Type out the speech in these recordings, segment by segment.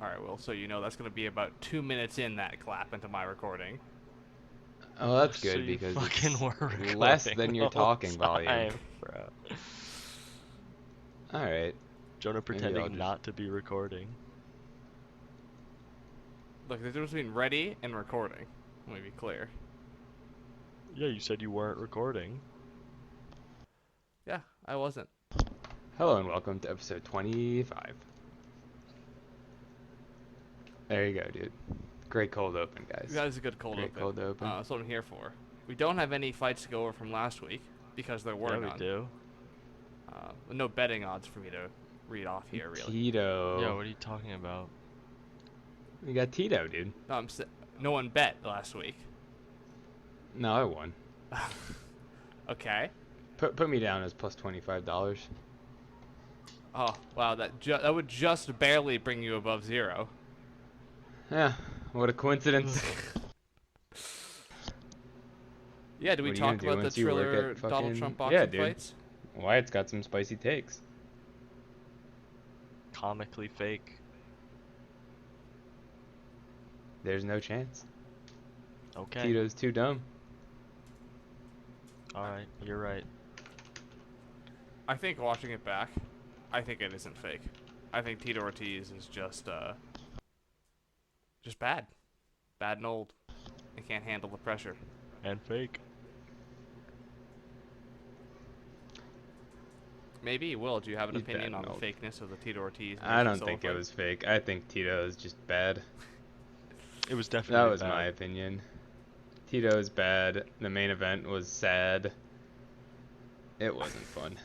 Alright, well, so you know that's going to be about 2 minutes in that clap into my recording. Oh, that's So good you because fucking it's were less recording than the your whole talking volume. time, bro. Alright, Jonah maybe I'll pretending just... not to be recording. Look, there's a difference between ready and recording. Let me be clear. Yeah, you said you weren't recording. Yeah, I wasn't. Hello and welcome to episode 25. There you go, dude. Great cold open, guys. That is a good cold Great open. cold open. That's what I'm here for. We don't have any fights to go over from last week because there were Yeah, we none. do. No betting odds for me to read off here, really. Yeah, Tito. what are you talking about? We got Tito, dude. No, no one bet last week. No, I won. Okay. Put me down as plus $25. Oh, wow, that would just barely bring you above zero. Yeah, what a coincidence. Yeah, do we What are you gonna talk do about the once you work Triller at Donald fucking... Trump Yeah, boxing dude. fights? Wyatt's got some spicy takes. Comically fake. There's no chance. Okay. Tito's too dumb. Alright, you're right. I think watching it back, I think it isn't fake. I think Tito Ortiz is just bad. Bad and old. And can't handle the pressure. And fake. Maybe, Will, do you have an He's opinion bad on and the old. fakeness of the Tito Ortiz I don't solo think it fight? was fake. I think Tito is just bad. It was That definitely was bad. my opinion. Tito is bad. The main event was sad. It wasn't fun.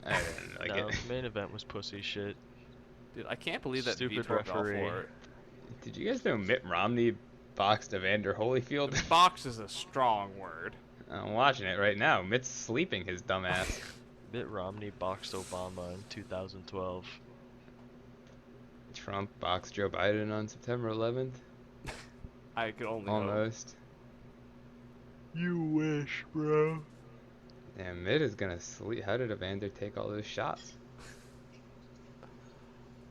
I didn't like No, it. the main event was pussy shit. Dude, I can't believe that Stupid Vitor fell referee. for it. Did you guys know Mitt Romney boxed Evander Holyfield? Box is a strong word. I'm watching it right now. Mitt's sleeping his dumb ass. Mitt Romney boxed Obama in 2012. Trump boxed Joe Biden on September 11th. I could only hope. Almost. You wish, bro. Damn, Mitt is gonna sleep. How did Evander take all those shots?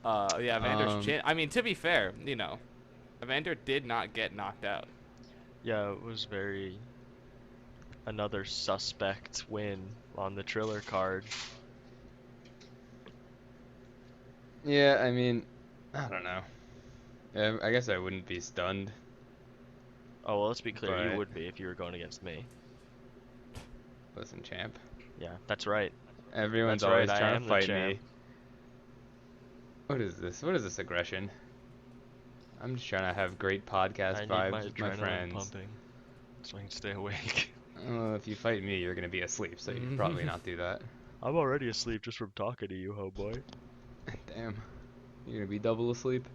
Yeah, Evander's chin. I mean, to be fair, you know, Evander did not get knocked out. Yeah, it was another suspect win on the Triller card. Yeah, I mean, I don't know. I guess I wouldn't be stunned. Oh, well, let's be clear. You But- would be if you were going against me. Listen, champ. Yeah, that's right. Everyone's That's always right, I trying am to the fight champ. me. What is this? What is this aggression? I'm just trying to have great podcast I need vibes my with my adrenaline friends. pumping so I can stay awake. Well, if you fight me, you're gonna be asleep, so you'd probably not do that. I'm already asleep just from talking to you, ho boy. Damn. You're gonna be double asleep.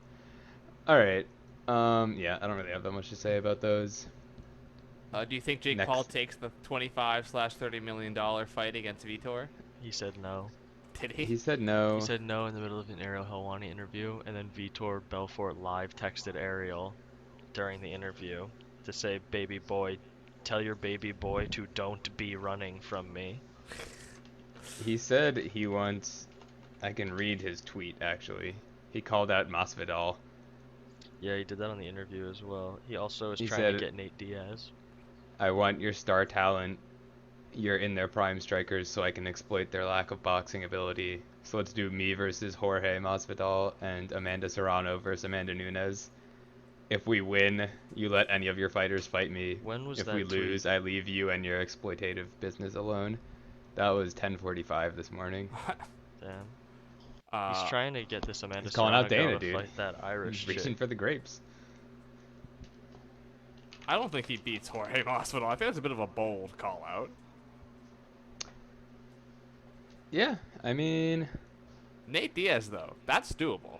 Alright. Yeah, I don't really have that much to say about those. Do you think Jake Next. Paul takes the 25/$30 million fight against Vitor? He said no. Did he? He said no. He said no in the middle of an Ariel Helwani interview, and then Vitor Belfort live texted Ariel during the interview to say, "Baby boy, tell your baby boy to don't be running from me." He said he wants... I can read his tweet, actually. He called out Masvidal. Yeah, he did that on the interview as well. He also is He trying said- to get Nate Diaz. I want your star talent. You're in their prime strikers, so I can exploit their lack of boxing ability. So let's do me versus Jorge Masvidal and Amanda Serrano versus Amanda Nunes. If we win, you let any of your fighters fight me. When was If that we tweet? lose, I leave you and your exploitative business alone. That was 10:45 this morning. Damn. He's trying to get this Amanda He's calling out Serrano Dana, to dude. fight that Irish He's reaching chick. for the grapes. I don't think he beats Jorge Masvidal. I think that's a bit of a bold call out. Yeah, I mean, Nate Diaz, though, that's doable.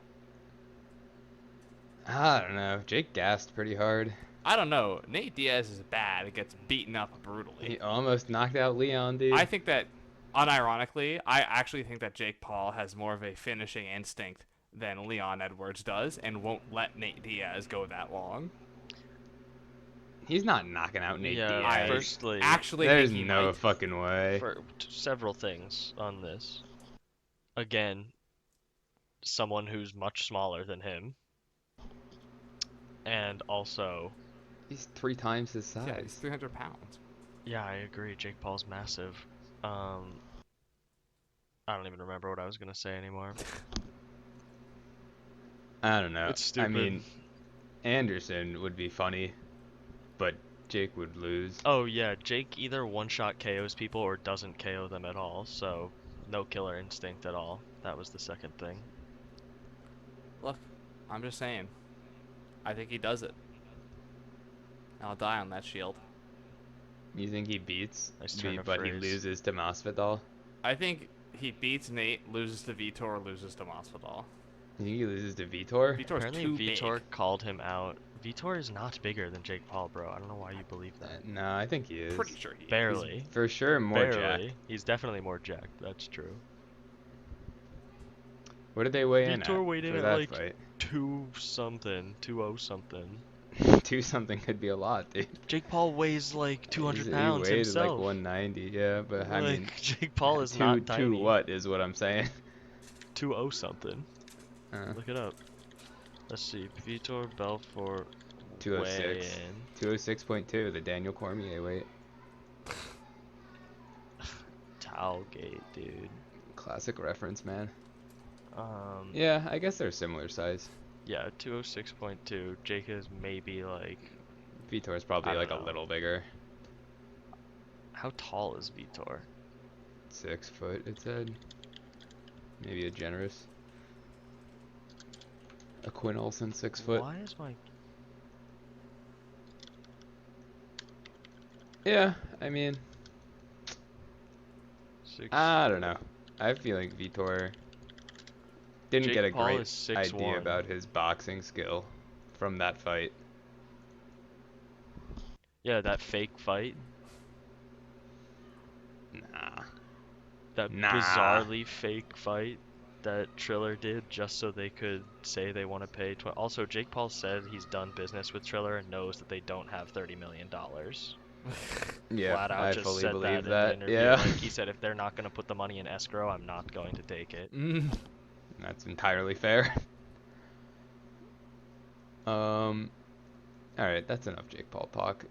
I don't know. Jake gassed pretty hard. I don't know. Nate Diaz is bad. It gets beaten up brutally. He almost knocked out Leon, dude. I think that, unironically, I actually think that Jake Paul has more of a finishing instinct than Leon Edwards does and won't let Nate Diaz go that long. He's not knocking out Nate Yeah, Diaz. firstly, Actually, There's think he no might. fucking way. several things on this. Again, someone who's much smaller than him, And also, He's 3 times his Yeah, he's size. 300 pounds. yeah, I agree. Jake Paul's massive. I don't even remember what I was gonna say anymore. I don't know. It's I stupid. mean, Anderson would be funny, but Jake would lose. Oh yeah, Jake either one-shot KOs people or doesn't KO them at all, so no killer instinct at all. That was the second thing. Look, I'm just saying. I think he does it. I'll die on that shield. You think he beats Nice turn of but he phrase. loses to Masvidal? I think he beats Nate, loses to Vitor, loses to Masvidal. You think he loses to Vitor? Vitor's Apparently too Vitor big. called him out. Vitor is not bigger than Jake Paul, bro. I don't know why you believe that. No, I think he is. Pretty sure he is. Barely. He's for sure more jacked. Barely. He's definitely more jacked. That's true. What did they weigh in Vitor at weighed in for at that like fight? 2 something. 2 something could be a lot, dude. Jake Paul weighs like 200 pounds He weighed like himself. 190, yeah, but I mean, Jake Paul is two not two tiny. what is what I'm saying. 2 something. Uh, Look it up. Let's see. Vitor Belfort 206, weigh-in. 206.2, the Daniel Cormier weight. Towelgate, dude. Classic reference, man. Um, Yeah, I guess they're similar size. yeah, 206.2. Jake is maybe like. Vitor's probably I don't like a know. little bigger. How tall is Vitor? 6 foot, it said. Maybe a generous. A Quinn Olsen 6 foot. Why is my. Yeah, I mean, Six, I don't know. I have a feeling Vitor didn't Jake get a Paul great is 6'1". idea about his boxing skill from that fight. Yeah, that fake fight. Nah. That Nah. bizarrely fake fight that Triller did just so they could say they want to pay. Also, Jake Paul said he's done business with Triller and knows that they don't have $30 million. Yeah, Flat out I just fully said believe that in the that. interview. Yeah. Like he said, if they're not going to put the money in escrow, I'm not going to take it. That's entirely fair. Alright, that's enough Jake Paul talk.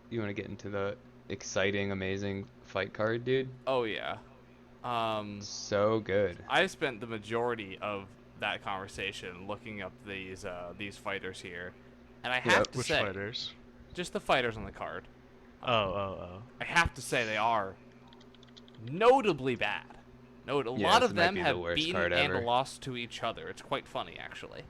You want to get into the exciting, amazing fight card, dude? Oh yeah. So good. I spent the majority of that conversation looking up these fighters here, and I have to Which say, fighters? just the fighters on the card. Oh. I have to say they are notably bad. A Yeah, lot this of might them be the have worst beaten card and ever. lost to each other. It's quite funny, actually.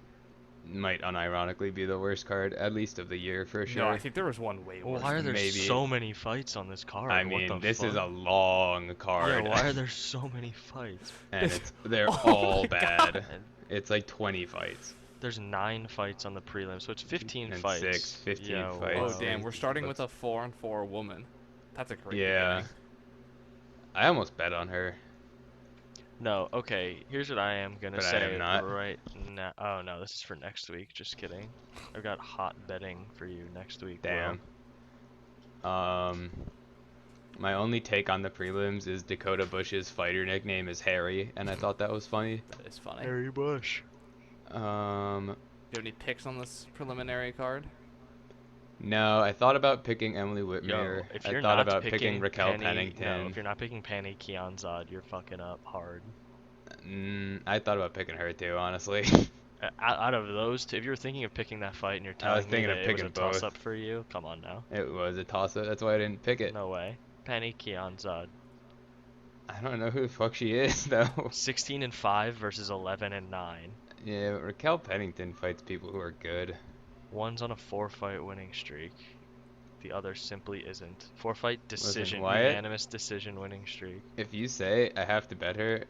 Might unironically be the worst card, at least of the year for sure. No, I think there was one way Well, worse. why are there Maybe. so many fights on this card? I What the mean, this fuck? is a long card. Yeah, why are there so many fights? And they're Oh all my bad. God. And It's like 20 fights. there's 9 fights on the prelim, so it's 15 And fights. 15 Yeah, fights. Oh wow. damn, we're starting Let's- with a 4-4 woman. That's a great Yeah. beginning. I almost bet on her. No, okay, here's what I am gonna But I say am not. right now. Oh no, this is for next week. Just kidding. I've got hot betting for you next week. Will. Damn. My only take on the prelims is Dakota Bush's fighter nickname is Harry, and I thought that was funny. That is funny. Harry Bush. Do you have any picks on this preliminary card? No, I thought about picking Emily Whitmere. Yo, if I you're thought not about picking Raquel Penny, Pennington. no, if you're not picking Penny Kianzad, you're fucking up hard. I thought about picking her too, honestly. Out of those two, if you're thinking of picking that fight and you're I was telling me thinking that of it was a picking both. toss-up for you, come on now. It was a toss-up, that's why I didn't pick it. No way. Penny Kianzad. I don't know who the fuck she is, though. 16-5 versus 11-9. Yeah, but Raquel Pennington fights people who are good. One's on a 4-fight winning streak. The other simply isn't. 4-fight decision, Wyatt, unanimous decision winning streak. if you say I have to bet her,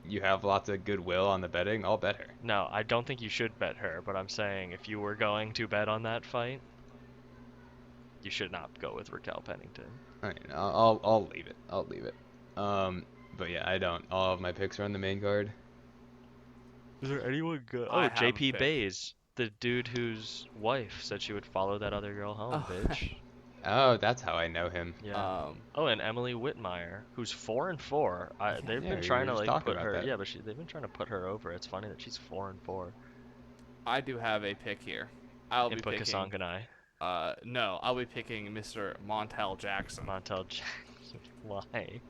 you have lots of goodwill on the betting, I'll bet her. No, I don't think you should bet her, but I'm saying if you were going to bet on that fight, you should not go with Raquel Pennington. I'll leave it. I'll leave it. But yeah, I don't. All of my picks are on the main card. Is there anyone good? I Oh, have a JP pick. Bays, the dude whose wife said she would follow that other girl home, Oh. bitch. Oh, that's how I know him. Yeah. Oh, and Emily Whitmire, who's 4-4. They've Yeah, been we trying were to just like talking put about her. that. Yeah, but they've been trying to put her over. It's funny that she's 4-4. I do have a pick here. I'll be Input picking. Kasanganai. No, I'll be picking Mr. Montel Jackson. Montel Jackson. Why?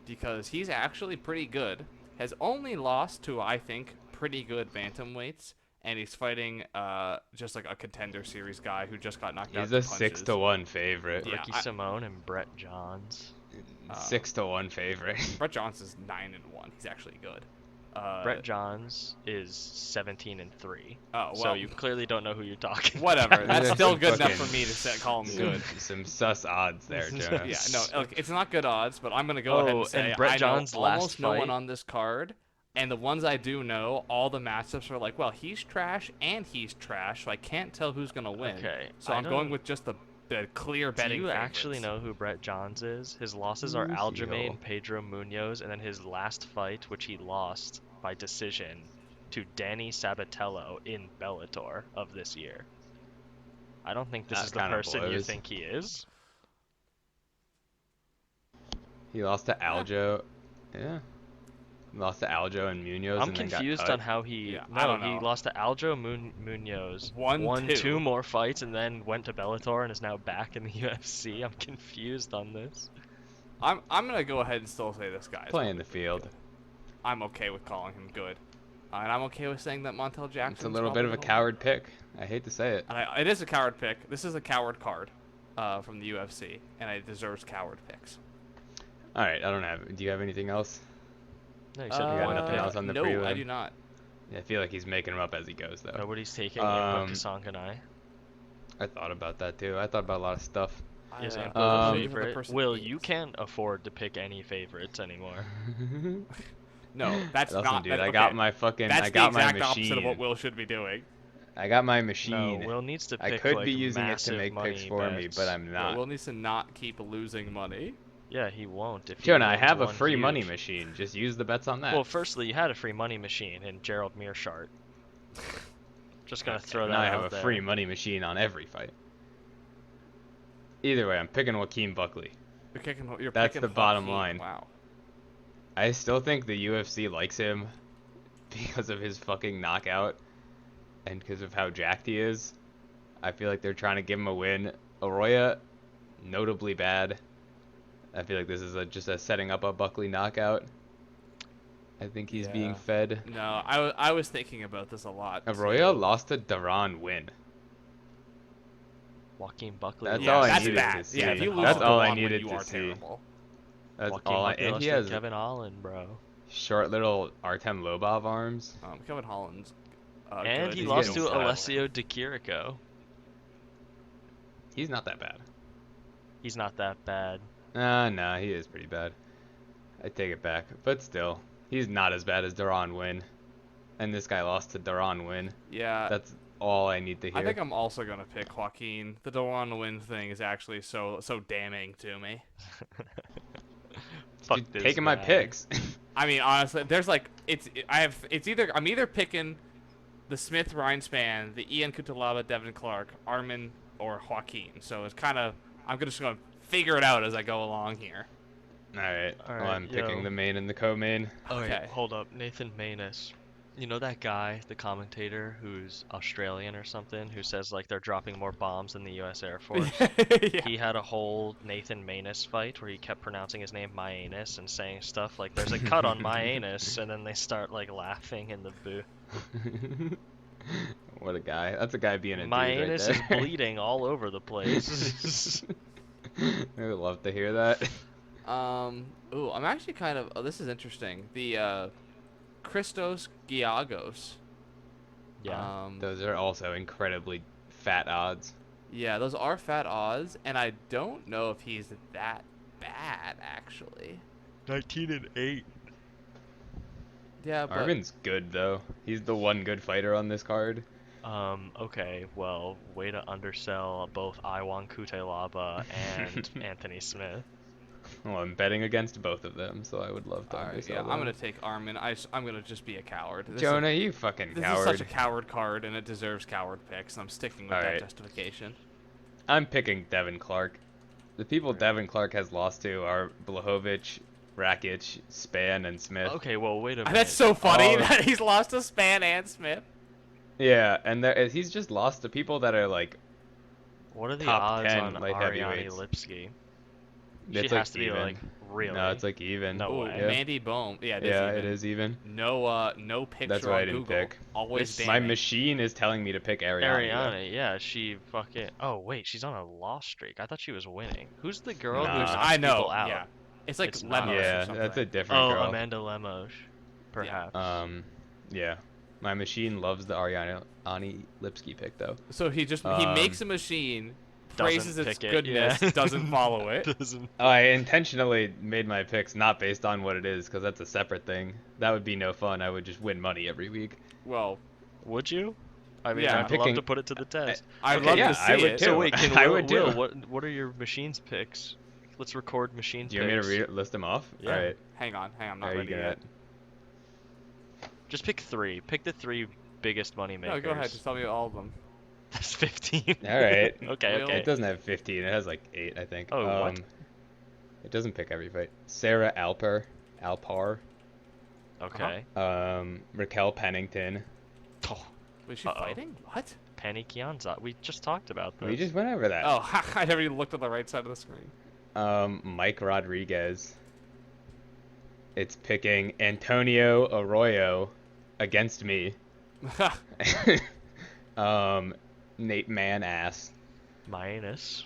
Because he's actually pretty good. Has only lost to, I think, pretty good bantamweights, and he's fighting just like a contender series guy who just got knocked out. He's a to punches. 6-1 favorite. Yeah, Ricky Simone and Brett Johns. 6-1 favorite. Brett Johnson's 9-1. He's actually good. Brett Johns is 17-3. Oh, well, So you clearly don't know who you're talking. whatever. That's That's still good enough fucking- for me to call him good. Some sus odds there, Jonah. Yeah, no, look, it's not good odds, but I'm gonna go ahead Oh, and say and Brett I Johns' know last almost no one fight- on this card, and the ones I do know, all the matchups are like, well, he's trash and he's trash, so I can't tell who's gonna win. Okay, So I I'm going don't- with just the clear Do betting. you actually favorites. know who Brett Johns is? His losses are Lucio. Aljamain, Pedro Munoz, and then his last fight, which he lost by decision to Danny Sabatello in Bellator of this year. I don't think this That is the kinda person you blows. think he is. He lost to Aljo. Yeah. He lost to Aljo and Munoz. I'm and then got confused cut. on how he. Yeah, no, I don't he know. lost to Aljo Munoz. Won two. two more fights and then went to Bellator and is now back in the UFC. I'm confused on this. I'm gonna go ahead and still say this guy's Playing the field. I'm okay with calling him good, and I'm okay with saying that Montel Jackson. It's a little bit of a coward pick. I hate to say it. And it is a coward pick. This is a coward card from the UFC, and it deserves coward picks. All right, I don't have. Do you have anything else? No, you said you you got wanted nothing to else on the no, I prelim? do not. I feel like he's making them up as he goes, though. Nobody's taking Um, Input Kasanganai. I thought about that too. I thought about a lot of stuff. Is I, Input I'm a looking for the favorite? person Will, he you is. can't afford to pick any favorites anymore. No, that's Listen, not. dude, that, I okay. got my fucking. That's I got the my exact opposite of what machine. Will should be doing. I got my No, machine. Will needs to I pick could like be using it to massive make picks money for me, bets. but I'm not. Will needs to not keep losing money. Yeah, he won't. If he Jonah, I wins have a one free money huge. machine. Just use the bets on that. Well, firstly, you had a free money machine in Gerald Mearshart. Just gonna throw that now I out have a there. free money machine on every fight. Either way, I'm picking Joaquin Buckley. You're That's picking the bottom Joaquin. line. Wow. I still think the UFC likes him because of his fucking knockout and because of how jacked he is. I feel like they're trying to give him a win. Arroyo, notably bad. I feel like this is just a setting up a Buckley knockout. I think he's being Yeah. fed. No, I was thinking about this a lot. Arroyo too. lost to Duran Win. Joaquin Buckley. That's Yeah, all I that's needed bad. to see. Yeah, if you lose That's to all I Dewan Win, needed you to are see. terrible. That's Joaquin all I. Buckley And lost he to has Kevin Holland, bro. short little Artem Lobov arms. Kevin Holland's. And good. he He's lost to getting fat. Alessio Di Chirico. He's not that bad. He's not that bad. Nah, he is pretty bad. I take it back, but still, he's not as bad as Duran Win. And this guy lost to Duran Win. Yeah. That's all I need to hear. I think I'm also gonna pick Joaquin. The Dewan win thing is actually so damning to me. Fuck Dude, this taking my guy. picks. I mean, honestly, there's like I'm either picking the Smith Ryan Spann, the Ian Kutalaba, Devin Clark, Armin, or Joaquin. So it's kind of I'm just gonna figure it out as I go along here. Alright, All well, right, I'm picking yo. the main and the co-main. Okay. Hold up. Nathan Manus. You know that guy, the commentator, who's Australian or something, who says like they're dropping more bombs than the U.S. Air Force? Yeah. He had a whole Nathan Manus fight where he kept pronouncing his name my anus and saying stuff like "there's a cut on my anus," and then they start like laughing in the booth. What a guy. That's a guy being a My dude anus right is there. bleeding all over the place. I would love to hear that. Ooh, I'm actually kind of. Oh, this is interesting. The Christos Giagos. Yeah. Those are also incredibly fat odds. Yeah, those are fat odds, and I don't know if he's that bad actually. 19-8. Yeah, but Armin's good though. He's the one good fighter on this card. Okay, well, way to undersell both Iwan Kutelaba and Anthony Smith. Well, I'm betting against both of them, so I would love to all right, undersell yeah, them. I'm gonna take Armin. I'm gonna just be a coward. Jonah, you fucking This coward. is such a coward card, and it deserves coward picks. And I'm sticking with that Alright. justification. I'm picking Devin Clark. The people Devin Clark has lost to are Blachowicz, Rakic, Spann, and Smith. Okay, well, wait a minute. That's so funny Oh. that he's lost to Spann and Smith. Yeah, and he's just lost to people that are like What are the top odds 10 on light Ariane heavyweights. Lipski? She It's has like to be even. like really. No, it's like even. No Ooh, way. Yeah. Mandy Bohm. Yeah, it is Yeah, even. it is even. No That's picture why I on didn't Google. pick. Always It's- My damning. machine is telling me to pick Ariane, though. Ariane, yeah, she fucking. Oh wait, she's on a loss streak. I thought she was winning. Who's the girl who Nah. knocks I know. people out? Yeah, it's like It's not Lemos her. or Yeah, something. that's a different Oh, girl. Amanda Lemos, perhaps. Yeah. My machine loves the Ariane Lipski pick, though. So he makes a machine, praises Doesn't its pick it, goodness, yeah. doesn't follow it. Doesn't. I intentionally made my picks not based on what it is, because that's a separate thing. That would be no fun. I would just win money every week. Well, Would you? I mean, Yeah. I'd I'm love picking- to put it to the test. I'd Okay, love yeah, to see I would it. too. So wait, can I Will, would too. Will, what are your machines picks? Let's record machine Do you want me picks. to list them off? Yeah. Alright. Hang on, I'm not Are you ready gonna... yet. Just pick three. Pick the three biggest money makers. No, go ahead. Just tell me all of them. That's 15. Alright. Okay, Will. okay. It doesn't have 15. It has like 8, I think. Oh, what? It doesn't pick every fight. Sarah Alpar. Okay. Raquel Pennington. Oh, Was she Uh-oh. fighting? What? Penny Kianza. We just talked about this. We just went over that. Oh, I never even looked at the right side of the screen. Mike Rodriguez. It's picking Antonio Arroyo against me. Nate Manass. Minus.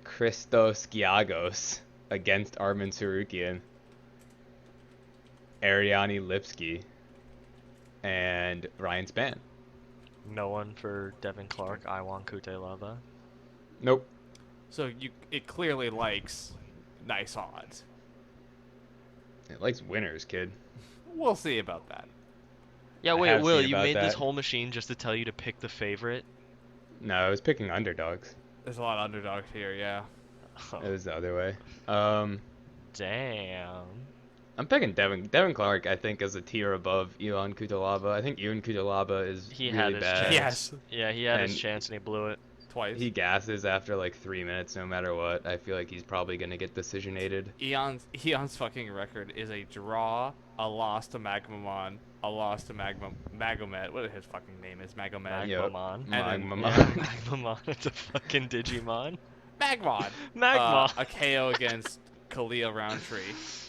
Christos Giagos against Armin Sarukian. Ariane Lipski. And Ryan Spann. No one for Devin Clark. Iwan Kutelava. Nope. So it clearly likes nice odds. It likes winners, kid. We'll see about that. Yeah, I wait, have Will, seen you about made this that. whole machine just to tell you to pick the favorite? No, I was picking underdogs. There's a lot of underdogs here, yeah. Oh, It was the other way. damn. I'm picking Devin Clark, I think, is a tier above Ion Kutalaba. I think Ion Kutalaba is He really had his bad. chance. Yes. Yeah, he had his And- chance and he blew it. Twice. He gasses after like 3 minutes no matter what. I feel like he's probably going to get decisionated. Eon's fucking record is a draw, a loss to Magmamon, a loss to Magomed. What his fucking name is? Magomed. Yep. Magmamon. And then- Magmamon. Yeah, Magmamon. It's a fucking Digimon. Magmon. Magmon. A KO against Kalia Roundtree.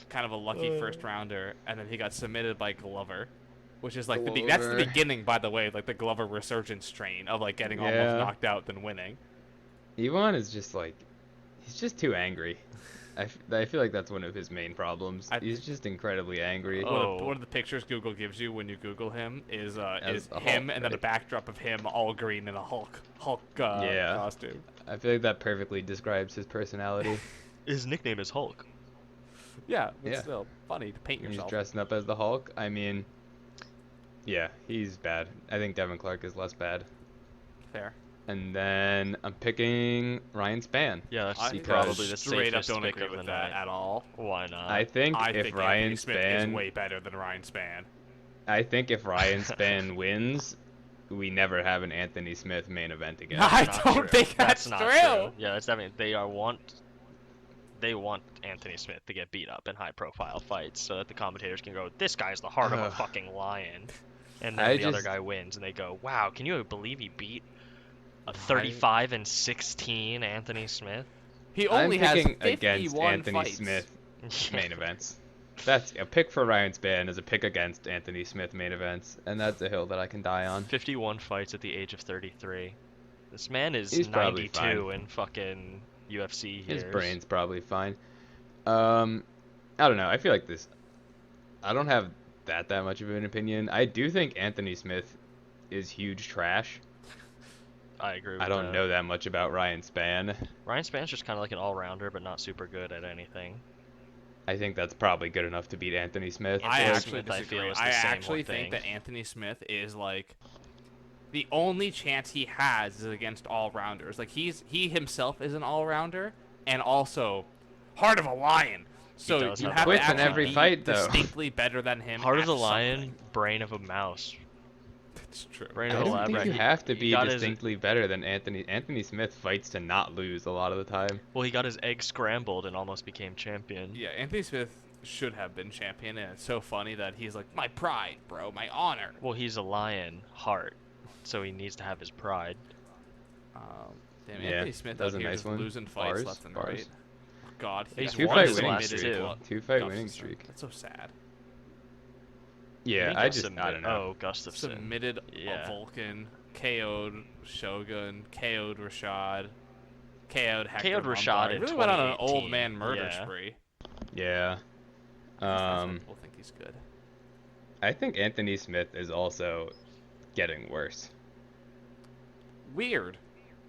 Kind of a lucky first rounder, and then he got submitted by Glover, which is like that's the Glover. beginning, by the way, like the Glover resurgence train of like getting almost Yeah. knocked out then winning. Iwan is just like, he's just too angry. I feel like that's one of his main problems. He's just incredibly angry. Oh. One of the pictures Google gives you when you Google him is As the him Hulk, and then a right? backdrop of him all green in a Hulk Yeah. costume. I feel like that perfectly describes his personality. His nickname is Hulk. Yeah, but Yeah. still funny to paint He's yourself. dressing up as the Hulk. I mean, yeah, he's bad. I think Devin Clark is less bad. Fair. And then I'm picking Ryan Spann. Yeah, that's I probably the straight up safest don't pick agree of with the that night. at all. Why not? I think I if think Ryan Anthony Smith Spann, is way better than Ryan Spann. I think if Ryan Spann wins, we never have an Anthony Smith main event again. I Not don't true. think that's not true. Yeah, that's definitely they want Anthony Smith to get beat up in high-profile fights so that the commentators can go, "This guy's the heart of a Ugh. fucking lion," and then I the other just- guy wins, and they go, "Wow, can you believe he beat a 35-16 Anthony Smith?" He I'm only has picking 51 against Anthony fights. Smith main events. That's a pick for Ryan Spann is a pick against Anthony Smith main events, and that's a hill that I can die on. 51 fights at the age of 33. This man is He's probably 92 fine. in fucking UFC His years. brain's probably fine. I don't know. I feel like this. I don't have that much of an opinion. I do think Anthony Smith is huge trash. I agree with I don't that. know that much about Ryan Spann. Ryan Spann's just kind of like an all-rounder, but not super good at anything. I think that's probably good enough to beat Anthony Smith. I Anthony actually Smith, I disagree. feel, is the I same actually thing. think that Anthony Smith is like the only chance he has is against all-rounders. Like he himself is an all-rounder and also heart of a lion. So does you have have to quits in actually every be fight, though. distinctly better than him. Heart of at the lion, something. brain of a mouse. It's true. Brain I of a don't lab think rat. you have to He be got his- distinctly better than Anthony. Anthony Smith fights to not lose a lot of the time. Well, he got his egg scrambled and almost became champion. Yeah, Anthony Smith should have been champion, and it's so funny that he's like, my pride, bro, my honor. Well, he's a lion heart, so he needs to have his pride. Damn, Yeah, Anthony Smith that was out a here nice just one. losing fights Bars, left and bars. right. Oh, God, He's Two won fight his winning last streak. two. 2-fight winning Gustafsson. streak. That's so sad. Yeah, think I he'll just I don't know. Oh, Gustafsson. Submitted Yeah. a Vulcan, KO'd Shogun, KO'd Rashad, KO'd Hector. KO'd Rashad Lombard. in Really went on an 2018, old man murder yeah. spree. Yeah. That's why people think he's good. I think Anthony Smith is also getting worse. Weird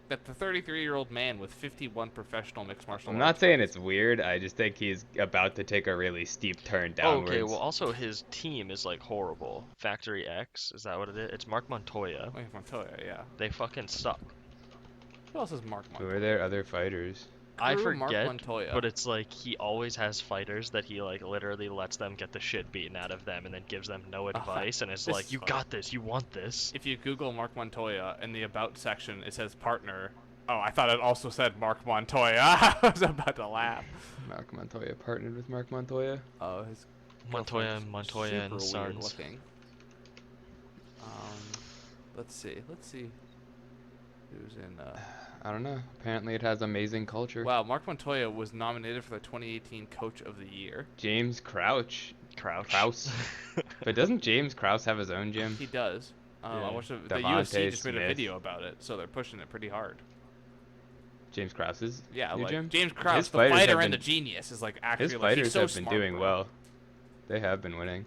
that the 33-year-old man with 51 professional mixed martial arts. I'm not saying it's weird. I just think he's about to take a really steep turn downwards. Okay, well, also his team is like horrible. Factory X, is that what it is? It's Mark Montoya. Wait, Montoya, yeah. They fucking suck. Who else is Mark Who Montoya? are their other fighters? I Drew Mark forget, Montoya. but it's like he always has fighters that he like literally lets them get the shit beaten out of them and then gives them no advice and is this like, is you funny. got this, you want this. If you Google Mark Montoya in the About section, it says partner. Oh, I thought it also said Mark Montoya. I was about to laugh. Mark Montoya partnered with Mark Montoya. Oh, his Montoya girlfriend's and Montoya super and weird Sons. looking. Let's see who's in. I don't know. Apparently it has amazing culture. Wow, Mark Montoya was nominated for the 2018 Coach of the Year. James Crouch. Crouch. Kraus. But doesn't James Kraus have his own gym? He does. I Yeah. watched the Devontae UFC just made a Smith. video about it, so they're pushing it pretty hard. James Krause's Yeah, new like gym? James Krause, His the fighters fighter have and the been- genius, is like actually His like fighters he's so have been smart, doing bro. well. They have been winning.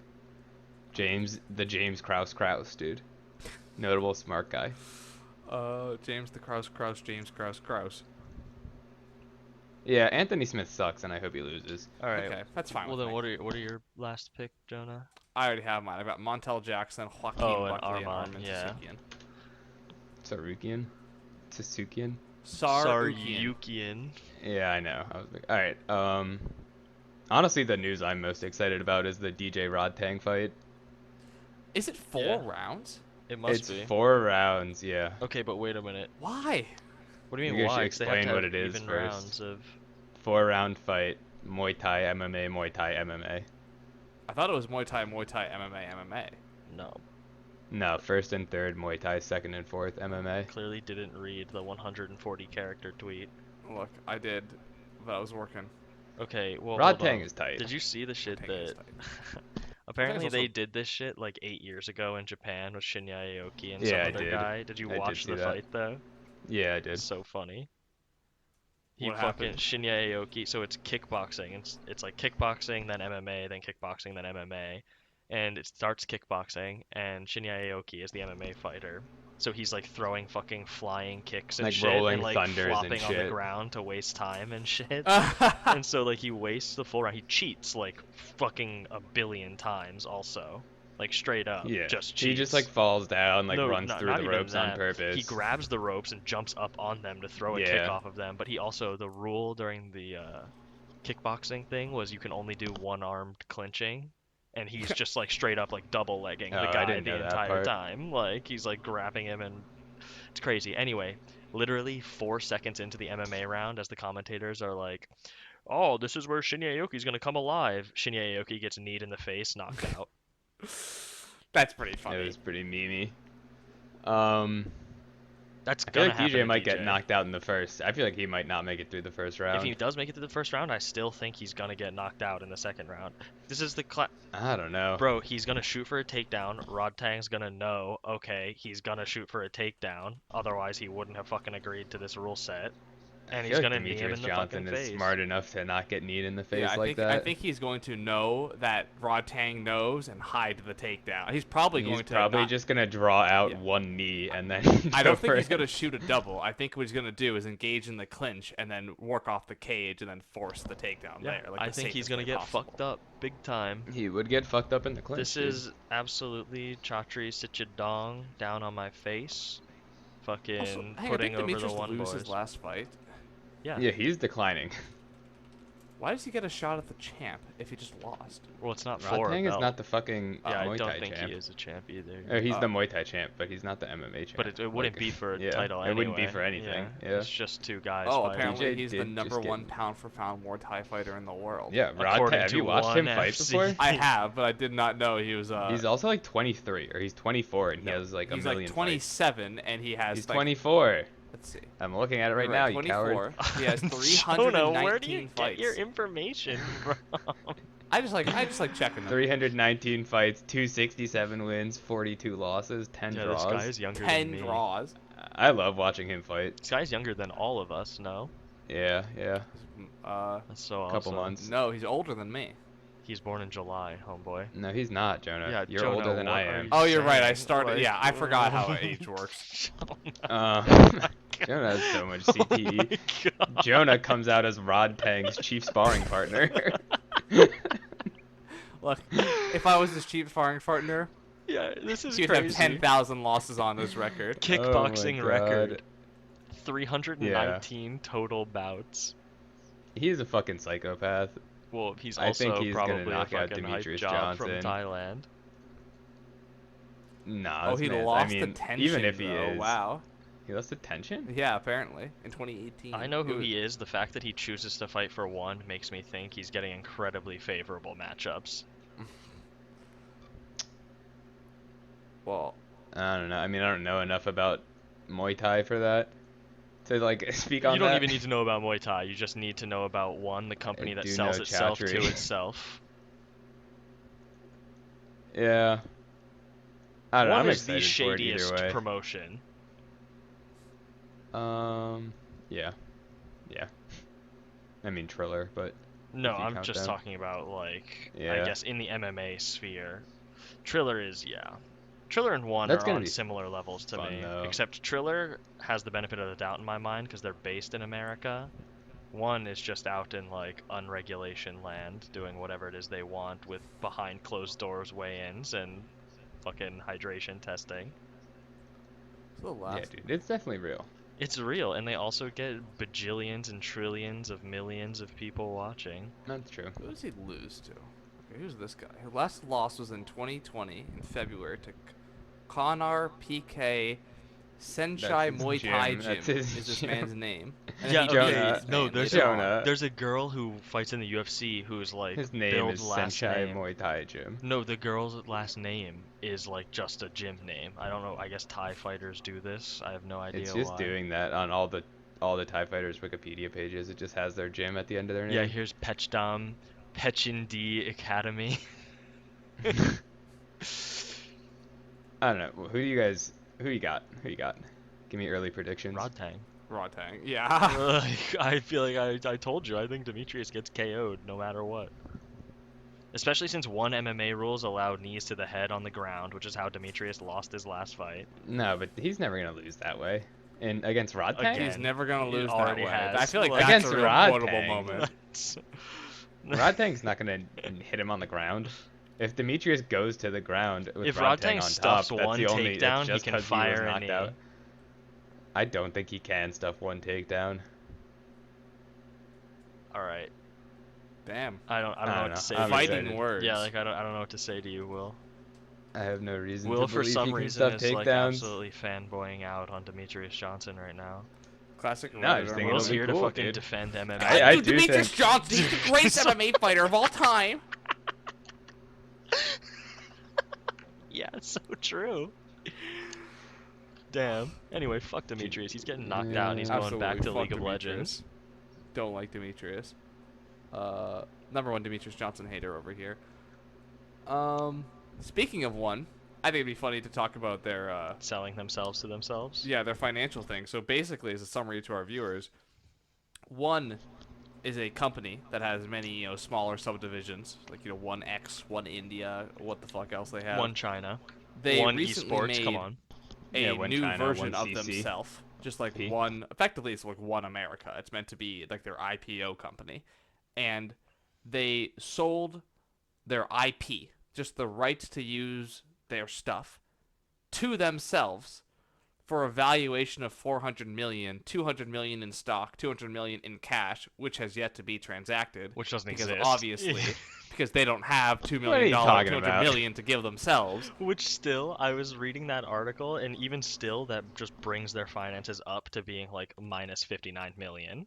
The James Kraus, dude. Notable smart guy. James the Krause, James Krause. Yeah, Anthony Smith sucks, and I hope he loses. All right. Okay, that's fine. Well with then, me. what are your last pick, Jonah? I already have mine. I've got Montel Jackson, Joaquin Oh, and Buckley, and Arman, Armin yeah. Tsutsukian. Sarukian? Saryukian. Yeah, I know. I was like, all right. Honestly, the news I'm most excited about is the DJ Rod Tang fight. Is it 4 Yeah. rounds? It must It's be. 4 rounds, yeah. Okay, but wait a minute. Why? What do you You mean guys should why? 'Cause they have explain to what have it is even first. rounds of. 4-round fight. Muay Thai, MMA, Muay Thai, MMA. I thought it was Muay Thai, MMA. No, No, first and third Muay Thai, second and fourth MMA. clearly didn't read the 140 character tweet. Look, I did, but I was working. Okay, well. Rod hold Tang on. is tight. Did you see the shit Tang is that? tight. Apparently also- they did this shit like 8 years ago in Japan with Shinya Aoki and Yeah, I some other did. guy. Did you I did watch see the that. fight though? Yeah, I did. It's so funny. He What fucking happened? Shinya Aoki. So it's kickboxing. It's like kickboxing, then MMA, then kickboxing, then MMA, and it starts kickboxing. And Shinya Aoki is the MMA fighter. So he's like throwing fucking flying kicks and Like shit, rolling and like thunders and flopping on the shit. ground to waste time and shit. and And so like he wastes the full round. He cheats like fucking a billion times also. Like straight up. Yeah. Just cheats. He just like falls down, like No, runs not- through not the even ropes on that. purpose. He grabs the ropes and jumps up on them to throw a kick Yeah. off of them. But he also, the rule during the kickboxing thing was you can only do one-armed clinching. And he's just like straight up like double legging Oh, the I guy didn't the know that entire part. time. Like he's like grabbing him and it's crazy. Anyway, literally 4 seconds into the MMA round, as the commentators are like, "Oh, this is where Shinya Aoki's gonna come alive." Shinya Aoki gets kneed in the face, knocked out. that's pretty funny. It was pretty memey. That's I feel gonna like happen. DJ to might get DJ. knocked out in the first. I feel like he might not make it through the first round. If he does make it to the first round, I still think he's gonna get knocked out in the second round. This is the I don't know. bro. He's gonna shoot for a takedown. Rod Tang's gonna know. Okay, he's gonna shoot for a takedown. Otherwise, he wouldn't have fucking agreed to this rule set. I And feel he's like gonna knee him Demetrius in the Johnson fucking is face. smart enough to not get kneed in the face Yeah, I like think that. I think he's going to know that Rod Tang knows and hide the takedown. He's probably He's going to probably not- just gonna draw out Yeah. one knee and then. I go don't think for he's it. going to shoot a double. I think what he's going to do is engage in the clinch and then work off the cage and then force the takedown Yeah, there. Like I the think he's safest gonna way get possible. fucked up big time. He would get fucked up in the clinch. This dude. is absolutely Chatri Sichadong down on my face. Fucking Also, hey, putting I think over the Demetrius one lose boys. his last fight. Yeah. Yeah, he's declining. Why does he get a shot at the champ if he just lost? Well, it's not for a Rodtang is belt. not the fucking Yeah, I Muay don't Thai think champ. he is a champ either. Or he's the Oh. Muay Thai champ, but he's not the MMA champ. But it wouldn't Like, be for a yeah, title it anyway. wouldn't be for anything. Yeah. It's just two guys Oh, fighting. apparently DJ he's the did number just get- 1 pound for pound Muay Thai fighter in the world. Yeah, According Rodtang. Have to you watched him ONE fight FC. before? I have, but I did not know he was. He's also like 23 or he's 24 and he no, has like a he's million like fights. 27 and he has. He's like, 24. Let's see. I'm looking at it right You're now, you 24. coward. He has Jonah, where do you 319 get fights. your information from? I just like checking them. 319 fights, 267 wins, 42 losses, 10 Yeah, draws. this guy is younger 10 than me. draws. I love watching him fight. This guy's younger than all of us, no? Yeah. That's so awesome. Couple months. No, he's older than me. He's born in July, homeboy. No, he's not, Jonah. Yeah, You're Jonah, older than what I are am. you Oh, you're right. I saying? started. Like- Yeah, I forgot how age works. Jonah has so much Oh CTE. my God. Jonah comes out as Rod Tang's chief sparring partner. Look, if I was his chief sparring partner, Yeah, this is he would have crazy. 10,000 losses on his record. Kickboxing Oh my record. God. 319 total bouts. He's a fucking psychopath. Well, he's I think also he's gonna probably a knock out fucking hype Demetrius job from Johnson. Thailand. Nah, Oh, this he man's- lost I mean, the tension. even if he though. is, Wow. he lost the tension. Yeah, apparently in 2018. I know It who was- he is. The fact that he chooses to fight for one makes me think he's getting incredibly favorable matchups. Well, I don't know. I mean, I don't know enough about Muay Thai for that to like speak on You don't that. even need to know about Muay Thai. You just need to know about one, the company that do sells know itself to Chowdhury. itself. Yeah. I don't know. One I'm is the excited for it either shadiest way. promotion. Yeah. I mean Triller, but No, if you I'm count just them. talking about like I Yeah. guess in the MMA sphere. Triller is Triller and One That's are gonna on be similar levels to fun, me. though. Except Triller has the benefit of the doubt in my mind because they're based in America. One is just out in like unregulation land doing whatever it is they want with behind closed doors weigh-ins and fucking hydration testing. the last. yeah, dude, it's definitely real. It's real, and they also get bajillions and trillions of millions of people watching. That's true. Who does he lose to? Okay, who's this guy? His last loss was in 2020 in February to Konar PK Senchai That's his Muay gym. Thai Gym. That's his Is this gym. man's name? And Yeah, he Jonah. beat his no, name there's later on. Jonah. There's a girl who fights in the UFC who's like His name build is last Senchai name. Muay Thai Gym. No, the girl's last name is like just a gym name. I don't know. I guess Thai fighters do this. I have no idea It's just why. doing that on all the Thai fighters Wikipedia pages. It just has their gym at the end of their name. Yeah, here's Pechdam, Pechindi Academy. I don't know. Who you got? Who you got? Give me early predictions. Rodtang. Rodtang. Yeah. I feel like I told you. I think Demetrius gets KO'd no matter what. Especially since one MMA rules allow knees to the head on the ground, which is how Demetrius lost his last fight. No, but he's never gonna lose that way. And against Rodtang? Again. He's never gonna He lose that already way. has. I feel like Like, that's against a real Rodtang. quotable moment. That's- Rodtang's not gonna hit him on the ground. If Demetrius goes to the ground with If Rodtang Rodtang on stuffs top, that's one the only. takedown, That's he just can 'cause fire was a knocked knee. out. I don't think he can stuff one takedown. All right. Damn. I don't know what to say. I'm to you. Fighting excited. words. Yeah, like I don't know what to say to you, Will. I have no reason Will to for believe some he can reason stuff is like takedowns. absolutely fanboying out on Demetrius Johnson right now. Classic. No, I just Redditor think Will's it'll be here cool, to fucking dude. defend MMA. I Dude, do Demetrius think- Johnson, he's the greatest MMA fighter of all time. Yeah, it's so true. Damn. Anyway, fuck Demetrius. He's getting knocked out and he's Yeah. going back to Absolutely, League fuck of Legends. Demetrius. Don't like Demetrius. Number one Demetrius Johnson hater over here. Speaking of one, I think it'd be funny to talk about their Selling themselves to themselves. yeah, their financial thing. So basically, as a summary to our viewers, one is a company that has many, smaller subdivisions, like, 1X, One India, what the fuck else they have. One China. They One recently esports. made Come on. a Yeah, One new China, version One of CC. themselves, just like P. effectively it's like One America. It's meant to be like their IPO company, and they sold their IP, just the rights to use their stuff, to themselves for a valuation of 400 million, 200 million in stock, 200 million in cash, which has yet to be transacted. Which doesn't because exist. obviously, because they don't have $2 What are you million, talking 200 about? million to give themselves. Which still, I was reading that article, and even still, that just brings their finances up to being like minus 59 million.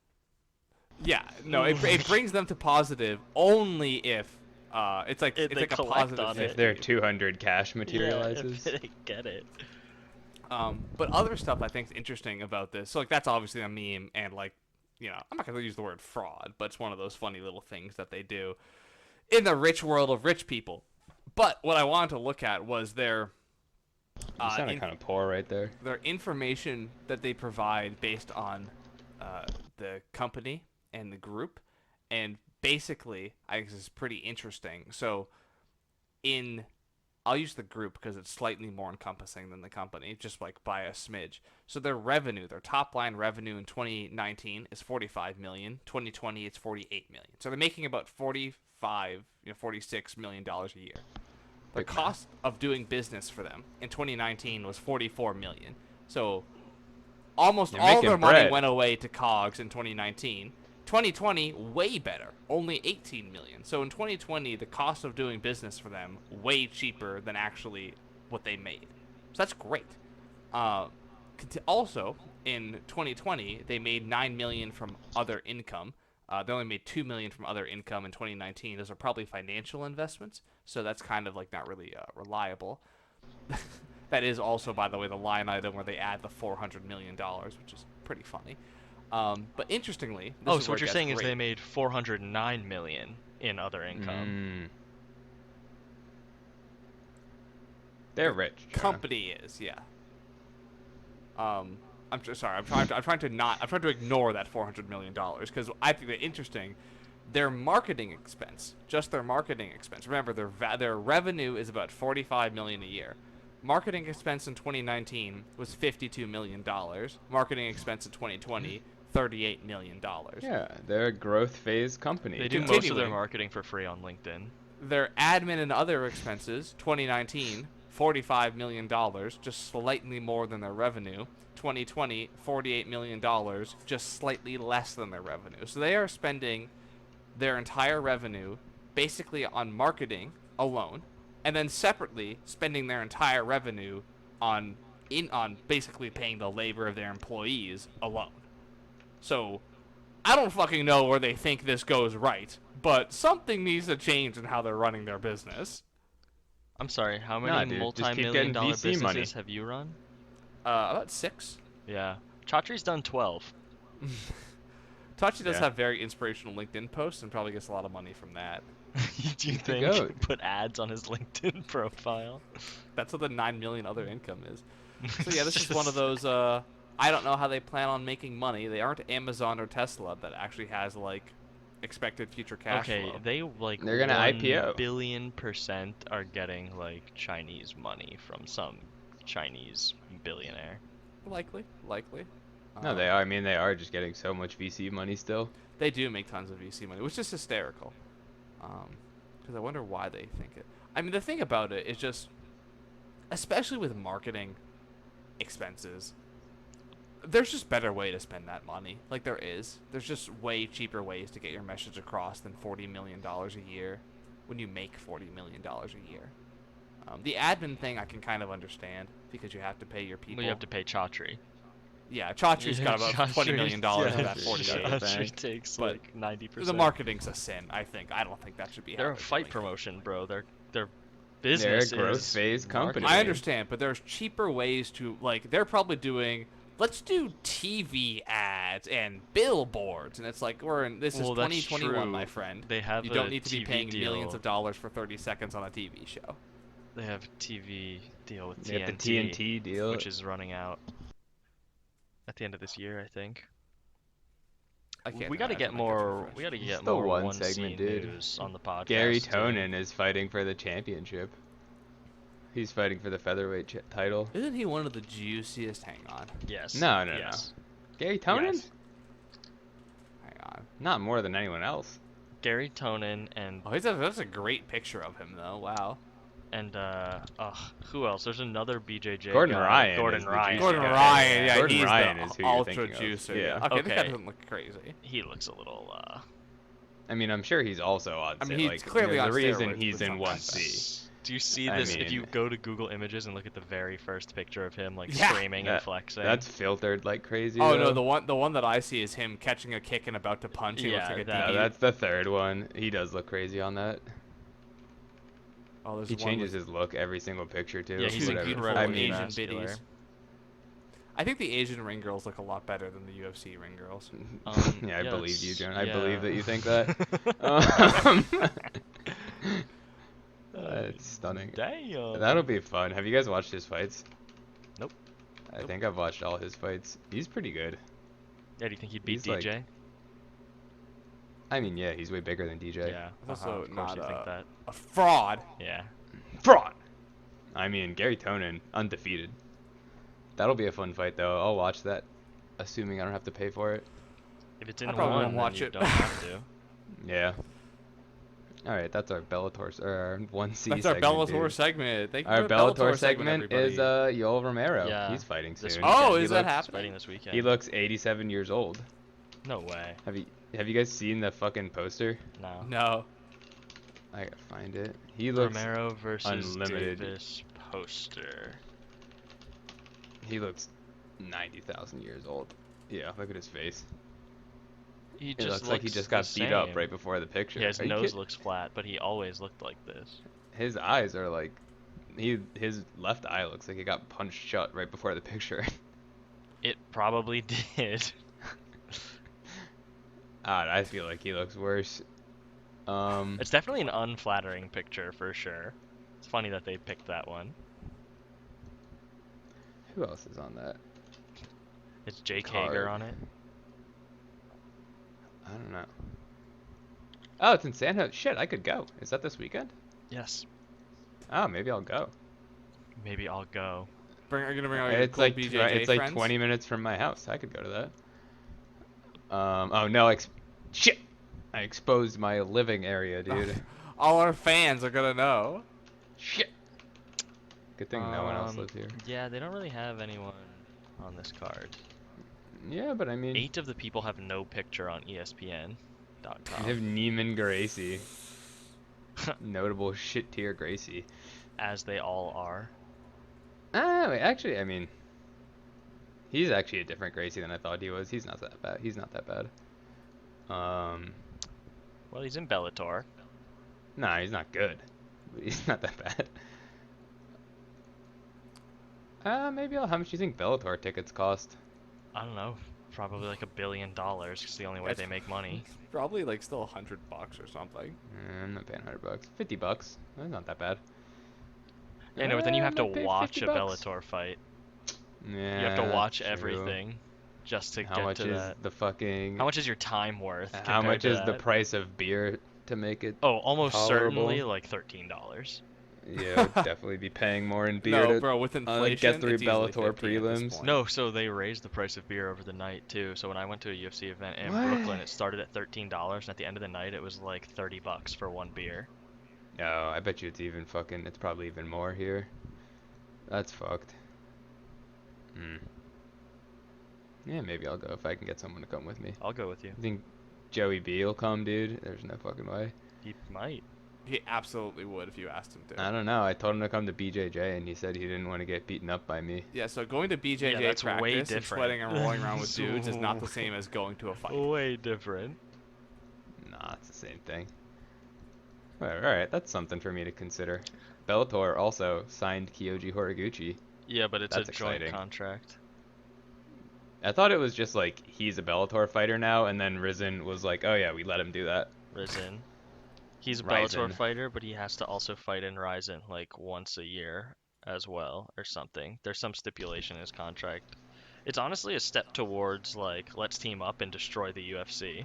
Yeah, no, it brings them to positive only if it's like If it's they like a collect positive on If it. their 200 cash materializes. Yeah, if they get it. But other stuff I think is interesting about this. So like that's obviously a meme, and like I'm not gonna use the word fraud, but it's one of those funny little things that they do in the rich world of rich people. But what I wanted to look at was their You sounded kind of poor right there. their information that they provide based on the company and the group, and basically I think this is pretty interesting. So I'll use the group because it's slightly more encompassing than the company, just like by a smidge. So their revenue, their top line revenue in 2019 is 45 million. 2020 it's 48 million. So they're making about 46 million dollars a year. The cost of doing business for them in 2019 was 44 million. So almost You're all making their money bread. went away to COGS in 2019. 2020, way better, only 18 million. So in 2020, the cost of doing business for them way cheaper than actually what they made. So that's great. Also, in 2020, they made 9 million from other income. They only made 2 million from other income in 2019. Those are probably financial investments, so that's kind of like not really reliable. That is also, by the way, the line item where they add the $400 million, which is pretty funny. But interestingly, this is So where what it you're gets saying is great. they made 409 million in other income. They're rich. Jonah. Company is, yeah. I'm just sorry. I'm trying to ignore that $400 million because I think that interesting. Their marketing expense, just their marketing expense. Remember, their revenue is about 45 million a year. Marketing expense in 2019 was $52 million. Marketing expense in 2020, $38 million. Yeah, they're a growth phase company. They do most of their Continuing. marketing for free on LinkedIn. Their admin and other expenses, 2019, $45 million, just slightly more than their revenue. 2020, $48 million, just slightly less than their revenue. So they are spending their entire revenue basically on marketing alone, and then separately spending their entire revenue on basically paying the labor of their employees alone. So I don't fucking know where they think this goes right, but something needs to change in how they're running their business. I'm sorry, how Nah, many dude, just keep multi-million getting dollar VC businesses money. have you run? About 6. Yeah. Chatri's done 12. Tachi does Yeah. have very inspirational LinkedIn posts and probably gets a lot of money from that. Do you He's the think goat. put ads on his LinkedIn profile? That's what the 9 million other income is. So yeah, this is one of those. I don't know how they plan on making money. They aren't Amazon or Tesla that actually has like expected future cash Okay, flow. they like They're gonna 1 IPO. billion% are getting like Chinese money from some Chinese billionaire. Likely. No, they are. I mean, they are just getting so much VC money still. They do make tons of VC money, which is hysterical. Because I wonder why they think it. I mean, the thing about it is just, especially with marketing expenses, there's just better way to spend that money. Like there is. There's just way cheaper ways to get your message across than $40 million a year when you make $40 million a year. The admin thing I can kind of understand because you have to pay your people. Well, you have to pay Chatri. Yeah, Chatri's got about $20 million of yeah, that 48. Chatri Chatri takes But like 90%. The marketing's a sin, I think. I don't think that should be They're how a they're fight doing it. promotion, bro. Their They're business a growth is phase company. marketing. I understand, but there's cheaper ways to, like, they're probably doing, let's do TV ads and billboards. And it's like, this is Well, that's 2021, true. my friend. They have You don't a need to be TV paying deal. millions of dollars for 30 seconds on a TV show. They have a TV deal with They TNT, have the TNT deal. which is running out at the end of this year, I think. I can't We got to imagine get that gets more. refreshed. We got to get Still more one one segment, scene dude. news on the podcast. Gary too. Tonin is fighting for the championship. He's fighting for the featherweight title. Isn't he one of the juiciest? Hang on. Yes. No. Yes. Gary Tonin? Yes. Hang on. Not more than anyone else. Gary Tonin and Oh, that's a great picture of him, though. Wow. And who else? There's another BJJ Gordon guy. Ryan Gordon is the Ryan. juicy Gordon guy. Ryan, yeah, Gordon he's Ryan the is who you're ultra thinking of. juicer. Yeah. Okay, this guy Okay. doesn't look crazy. He looks a little I mean, I'm sure he's also on. I mean, like, he's clearly there's on a reason steroids, he's but it's in not that 1C. Do you see I this? If you mean- go to Google Images and look at the very first picture of him, like Yeah. screaming and flexing. That's filtered like crazy. Oh though. no, the one that I see is him catching a kick and about to punch. He looks Yeah, like a that- No, DB. that's the third one. He does look crazy on that. Oh, there's He one changes with his look every single picture too. Yeah, he's two Whatever. beautiful I incredibly mean, Asian muscular. biddies. I think the Asian ring girls look a lot better than the UFC ring girls. yeah, I believe you, it's- John. I yeah. believe that you think that. Um, it's stunning. Damn. That'll be fun. Have you guys watched his fights? Nope. I think I've watched all his fights. He's pretty good. Yeah, do you think he'd beat He's like- DJ? I mean, yeah, he's way bigger than DJ. Yeah. Also of course not you think that. A fraud. Yeah. Fraud. I mean, Gary Tonin, undefeated. That'll be a fun fight, though. I'll watch that, assuming I don't have to pay for it. If it's in I probably one, won't then watch you it. don't have to. Yeah. All right, that's our Bellator, or our 1C That's our segment, Bellator dude. segment. Thank you Our for the Bellator segment everybody. is Yoel Romero. Yeah. He's fighting This soon. Oh, He is that looks- He's fighting happening? this weekend. He looks 87 years old. No way. Have you guys seen the fucking poster? No. No. I gotta find it. He looks Romero versus unlimited. Davis poster. he looks 90,000 years old. Yeah, look at his face. He It just looks like he just the got beat up same. right before the picture. Yeah, his Are you nose kidding? looks flat, but he always looked like this. His eyes are like, his left eye looks like he got punched shut right before the picture. It probably did. I feel like he looks worse. It's definitely an unflattering picture for sure. It's funny that they picked that one. Who else is on that? It's Jake Card. Hager on it. I don't know. Oh, it's in San Jose. Shit, I could go. Is that this weekend? Yes. Oh, maybe I'll go. Maybe I'll go. Are you gonna bring all your It's cool like BJJ it's like friends? 20 minutes from my house. I could go to that. Oh no, shit! I exposed my living area, dude. All our fans are gonna know. Shit. Good thing no one else Um, lives here. Yeah, they don't really have anyone on this card. Yeah, but I mean, 8 of the people have no picture on ESPN.com. you have Neiman Gracie. Notable shit tier Gracie. As they all are. Wait, actually, I mean, he's actually a different Gracie than I thought he was. He's not that bad. He's not that bad. Well, he's in Bellator. Nah, he's not good. But he's not that bad. Maybe how much do you think Bellator tickets cost? I don't know. Probably like $1 billion. It's the only way That's- they make money. Probably like still $100 or something. I'm not paying $100. $50. That's not that bad. Yeah, no, but then you have to might pay watch a $50. Bellator fight. Yeah, You have to watch true. everything just to How get much to is that. the fucking? How much is your time worth? How compared much to is the that? price of beer to make it? Oh, almost tolerable? certainly like $13. Yeah, would definitely be paying more in beer No, to bro, with inflation, get through it's easily Bellator 50 at this prelims. point. No, so they raised the price of beer over the night too. So when I went to a UFC event in What? Brooklyn, it started at $13, and at the end of the night, it was like $30 for one beer. No, I bet you it's probably even more here. That's fucked. Yeah, maybe I'll go if I can get someone to come with me. I'll go with you. You think Joey B will come, dude? There's no fucking way. He might. He absolutely would if you asked him to. I don't know. I told him to come to BJJ, and he said he didn't want to get beaten up by me. Yeah, so going to BJJ Yeah, that's way practice and different. sweating and rolling around with dudes is not the same as going to a fight. Way different. Nah, it's the same thing. Alright, that's something for me to consider. Bellator also signed Kyoji Horiguchi. Yeah, but it's That's a joint exciting. contract. I thought it was just like he's a Bellator fighter now, and then Risen was like, oh yeah, we let him do that. Risen. He's a Ryzen. Bellator fighter, but he has to also fight in Ryzen like once a year as well, or something. There's some stipulation in his contract. It's honestly a step towards like let's team up and destroy the UFC.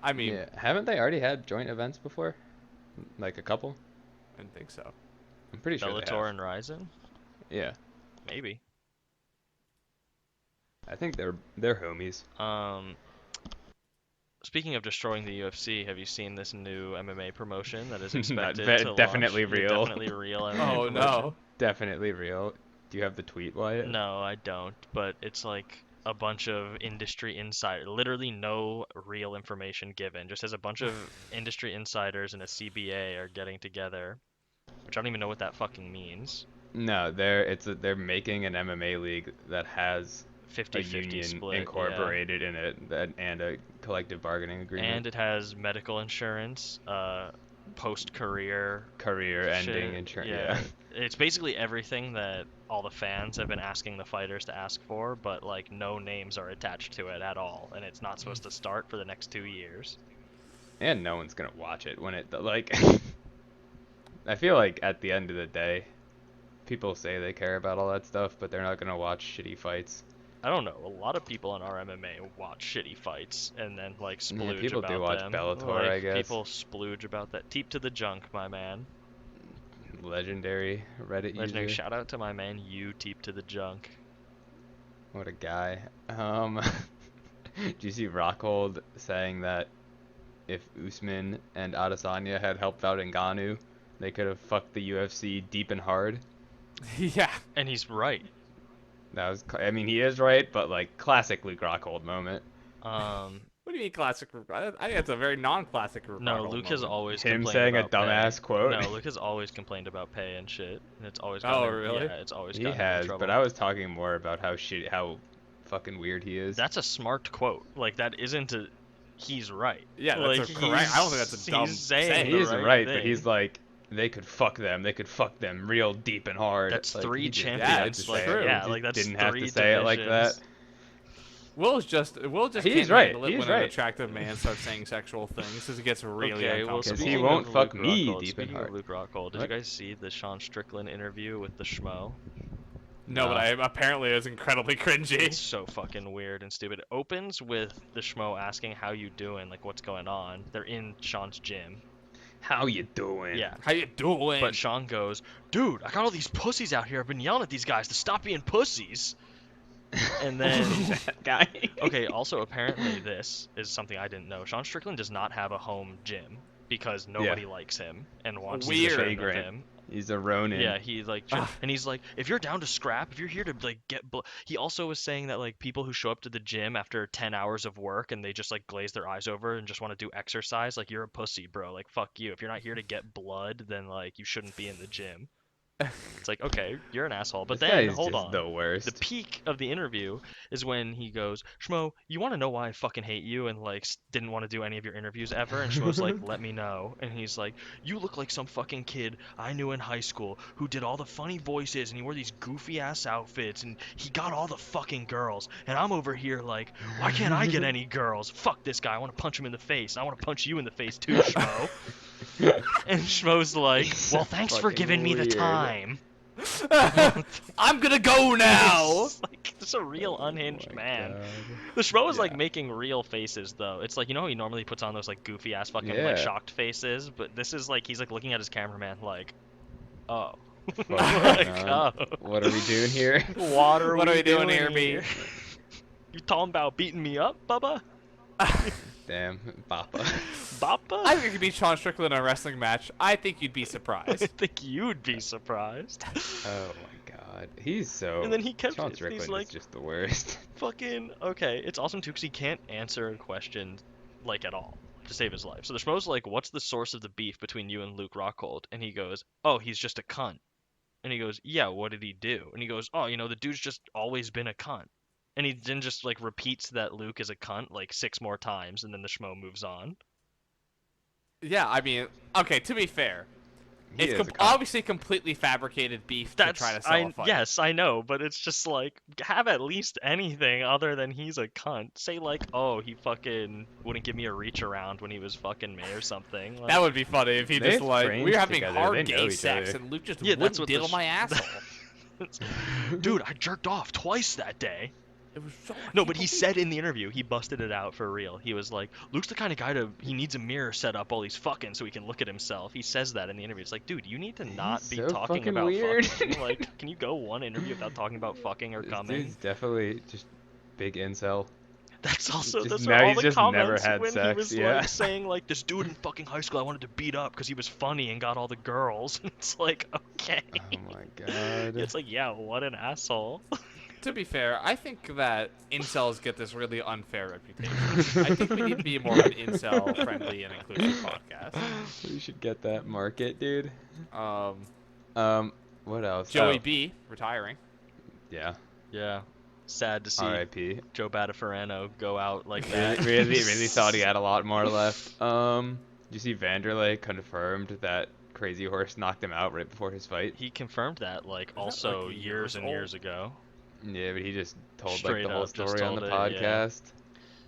I mean, Yeah, haven't they already had joint events before? Like a couple? I didn't think so. I'm pretty sure they Bellator have. and Ryzen, Yeah, maybe. I think they're homies. Speaking of destroying the UFC, have you seen this new MMA promotion that is Not expected to definitely launch? Yeah, real. definitely real MMA Oh promotion. no. Definitely real. Do you have the tweet, Wyatt? No, I don't. But it's like a bunch of industry insider, literally no real information given. Just as a bunch of industry insiders and a CBA are getting together, which I don't even know what that fucking means. No, they're making an MMA league that has a 50-50 union split, yeah. incorporated in it and a collective bargaining agreement. And it has medical insurance, post-career Career ending shit. insurance. Yeah, Yeah. it's basically everything that all the fans have been asking the fighters to ask for, but like no names are attached to it at all, and it's not supposed to start for the next 2 years. And no one's gonna watch it when it like. I feel like at the end of the day, people say they care about all that stuff, but they're not gonna watch shitty fights. I don't know. A lot of people in our MMA watch shitty fights and then like splooge people about do watch them. Bellator, Like, I guess. people splooge about that. Teep to the junk, my man. Legendary Reddit Legendary. user. Shout out to my man, you Teep to the junk. What a guy. Do you see Rockhold saying that if Usman and Adesanya had helped out Ngannou, they could have fucked the UFC deep and hard? Yeah. And he's right. That was, I mean, he is right, but like classic Luke Rockhold moment. What do you mean classic? I think it's a very non-classic. No, Luke has always Him complained saying a about dumbass pay. quote. No, Luke has always complained about pay and shit, and it's always Oh, gotten him, really? Yeah, it's always He gotten him in has, trouble. but I was talking more about how fucking weird he is. That's a smart quote. Like that isn't a. He's right. Yeah, like, that's a correct. I don't think that's a dumb he's saying saying. the He's right right, but thing. he's like, they could fuck them. They could fuck them real deep and hard. That's Like, 3 he just didn't champions. have it's to like, say it. yeah, He like that's didn't have 3 to say it like that. divisions. Will just He's can't right, handle it he's when right. an attractive man starts saying sexual things because it gets really Okay, well, Because uncomfortable. he speaking won't of fuck Luke me Rockhold, deep and speaking hard. of Luke Rockhold, did What? you guys see the Sean Strickland interview with the Schmo? No, but apparently it was incredibly cringy. It's so fucking weird and stupid. It opens with the Schmo asking how you doing, like what's going on. They're in Sean's gym. How you doing? Yeah. How you doing? But Sean goes, dude, I got all these pussies out here. I've been yelling at these guys to stop being pussies. And then, that guy. okay, also apparently this is something I didn't know. Sean Strickland does not have a home gym because nobody likes him and wants Weird. to train with Vagrant. him. He's a Ronin. Yeah, he like, Ugh. and he's like, if you're down to scrap, if you're here to like get, he also was saying that like people who show up to the gym after 10 hours of work and they just like glaze their eyes over and just want to do exercise, like you're a pussy, bro. Like fuck you. If you're not here to get blood, then like you shouldn't be in the gym. It's like, okay, you're an asshole. But This then guy's hold just on. the worst. The peak of the interview is when he goes, Schmo, you want to know why I fucking hate you and like didn't want to do any of your interviews ever? And Schmo's like, let me know. And he's like, you look like some fucking kid I knew in high school who did all the funny voices and he wore these goofy ass outfits and he got all the fucking girls. And I'm over here like, why can't I get any girls? Fuck this guy. I want to punch him in the face. I want to punch you in the face too, Schmo. And Schmo's like, well, thanks for Fucking giving me the weird. time. I'm gonna go now. It's like just a real unhinged Oh my man. God. The Schmo is like Yeah. making real faces though. It's like, you know how he normally puts on those like goofy ass fucking Yeah. like shocked faces, but this is like he's like looking at his cameraman like, oh. Fuck, Like, man. oh. What are we doing here? What are What we are we doing here, here, B? You talking about beating me up, Bubba? Damn, Papa. Bubba? I think you could beat Sean Strickland in a wrestling match. I think you'd be I surprised. think you'd be surprised. Oh my God, he's so. And then he kept Sean it, and Strickland he's like, is just the worst. fucking okay. It's awesome too because he can't answer a question like at all to save his life. So the Schmo's like, "What's the source of the beef between you and Luke Rockhold?" And he goes, "Oh, he's just a cunt." And he goes, "Yeah, what did he do?" And he goes, "Oh, you know, the dude's just always been a cunt." And he then just like repeats that Luke is a cunt like 6 more times, and then the Schmo moves on. Yeah, I mean, okay. To be fair, He it's is a cunt. obviously completely fabricated beef to That's try to sell a fight. yes, I know, but it's just like have at least anything other than he's a cunt. Say like, oh, he fucking wouldn't give me a reach around when he was fucking me or something. Like, That would be funny if he They've just like trained we were having together, hard they know gay each sex other. and Luke just Yeah, that's wouldn't what diddle the my asshole. Dude, I jerked off twice that day. It was so. No, but he said in the interview, he busted it out for real. He was like, Luke's the kind of guy he needs a mirror set up while he's fucking so he can look at himself. He says that in the interview. It's like, dude, you need to not He's be so talking fucking about weird. fucking. Like, can you go one interview without talking about fucking or This coming? dude's definitely just big incel. That's also Just- those no, are all he's the just never comments had when he sex, was yeah. like saying like this dude in fucking high school I wanted to beat up because he was funny and got all the girls. It's like okay. Oh my god. It's like yeah, what an asshole. To be fair, I think that incels get this really unfair reputation. I think we need to be more of an incel-friendly and inclusive podcast. We should get that market, dude. Um, What else? Joey Oh, B retiring. yeah. Yeah. Sad to see R.I.P. Joe Badafarano go out like Really, that. really thought he had a lot more left. Did you see Vanderlei confirmed that Crazy Horse knocked him out right before his fight? He confirmed that like that, also like, years and old? years ago. Yeah, but he just told like Straight the whole up just story on the told it, yeah. podcast.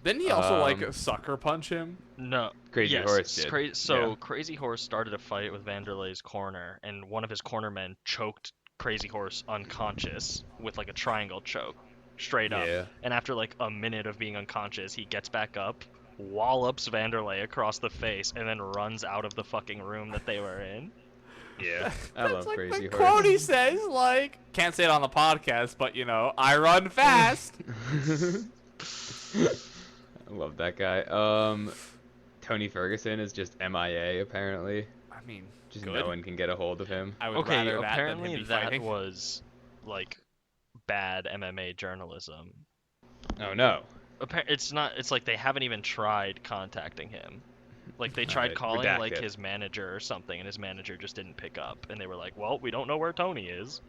Didn't he also like Um, sucker punch him? No. Crazy yes, Horse did. So Yeah. Crazy Horse started a fight with Vanderlei's corner, and one of his cornermen choked Crazy Horse unconscious with like a triangle choke, straight up. Yeah. And after like a minute of being unconscious, he gets back up, wallops Vanderlei across the face, and then runs out of the fucking room that they were in. Yeah. I That's love like Crazy the Horse. quote he says, like, can't say it on the podcast, but, you know, I run fast. I love that guy. Tony Ferguson is just MIA apparently. I mean, Just good. no one can get a hold of him. I would Okay, rather that than apparently him be that fighting. was like bad MMA journalism. Oh no. It's not. It's like they haven't even tried contacting him. Like they tried Alright, calling redact like it. his manager or something, and his manager just didn't pick up. And they were like, "Well, we don't know where Tony is."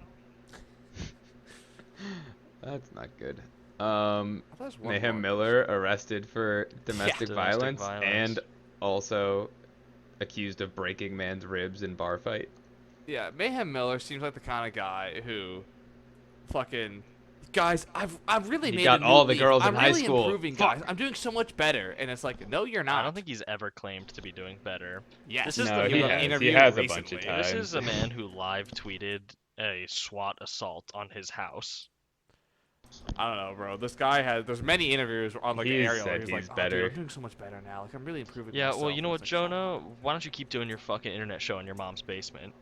That's not good. thought there was one Mayhem more. Miller arrested for domestic Domestic violence violence. and also accused of breaking man's ribs in bar fight. Yeah, Mayhem Miller seems like the kind of guy who fucking guys, I've really He made got a new all the leap. girls in I'm high really school. improving, guys. I'm doing so much better, and it's like, no, you're not. I don't think he's ever claimed to be doing better. Yes, This is No, the he man- has. He interview has a recently. bunch of times. This is a man who live tweeted a SWAT assault on his house. I don't know, bro. This guy has. There's many interviews on like He Ariel. said Where he's he's like, better. Oh, dude, I'm doing so much better now. Like I'm really improving. Yeah, myself. well, you know And what, it's like, shut Jonah? up. Why don't you keep doing your fucking internet show in your mom's basement?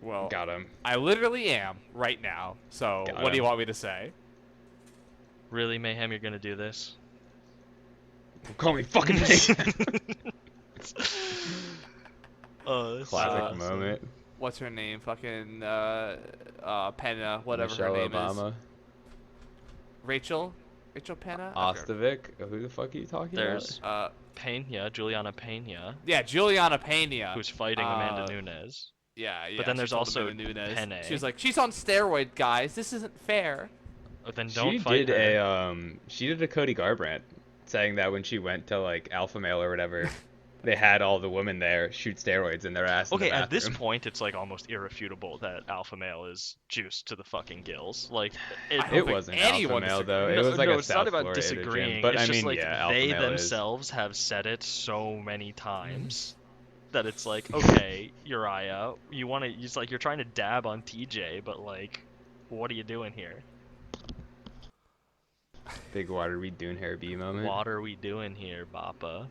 Well, Got him. I literally am right now. So Got what do you him. want me to say? Really, Mayhem, you're gonna do this? Call me fucking Mayhem. Oh, this Classic awesome. moment. What's her name? Fucking Penna, whatever Michelle her name Obama. is. Rachel Penna. I forget. Ostovic. Who the fuck are you talking There's Pena, Juliana Pena, yeah, Juliana Pena. who's fighting Amanda Nunes. Yeah, yeah. But then she there's told also Amanda Nunes. Penne. She was like, she's on steroid, guys. This isn't fair. Oh, then about? don't She fight did her. she did a Cody Garbrandt saying that when she went to like Alpha Male or whatever, they had all the women there shoot steroids in their ass. Okay, in the at this bathroom. point, it's like almost irrefutable that Alpha Male is juiced to the fucking gills. Like, I don't It think wasn't Alpha anyone Male though. disagrees. It was like no, a it's South not about Florida disagreeing. gym. But it's I just mean, like yeah, Alpha they Male is. themselves have said it so many times that it's like, okay, Uriah, you want to? It's like you're trying to dab on TJ, but like, what are you doing here? Big water we doing hair B moment. What are we doing here, Bappa?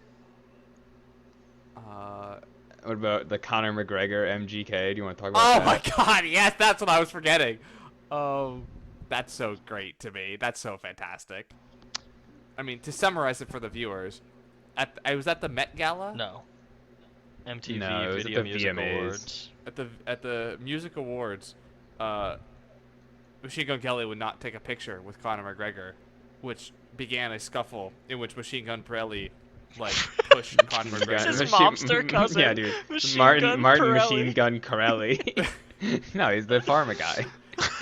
What about the Conor McGregor MGK? Do you want to talk about Oh that? my god, yes, that's what I was forgetting. Oh, that's so great to me. That's so fantastic. I mean, to summarize it for the viewers, I was at the Met Gala. No. MTV No, it was at Video the Music VMAs. Awards. At the music awards, Machine Gun Kelly would not take a picture with Conor McGregor, which began a scuffle in which Machine Gun Pirelli like pushed Conor It's McGregor. his mobster cousin, Yeah, dude. Machine Martin Gun Martin Pirelli. Machine Gun Corelli. No, he's the pharma guy.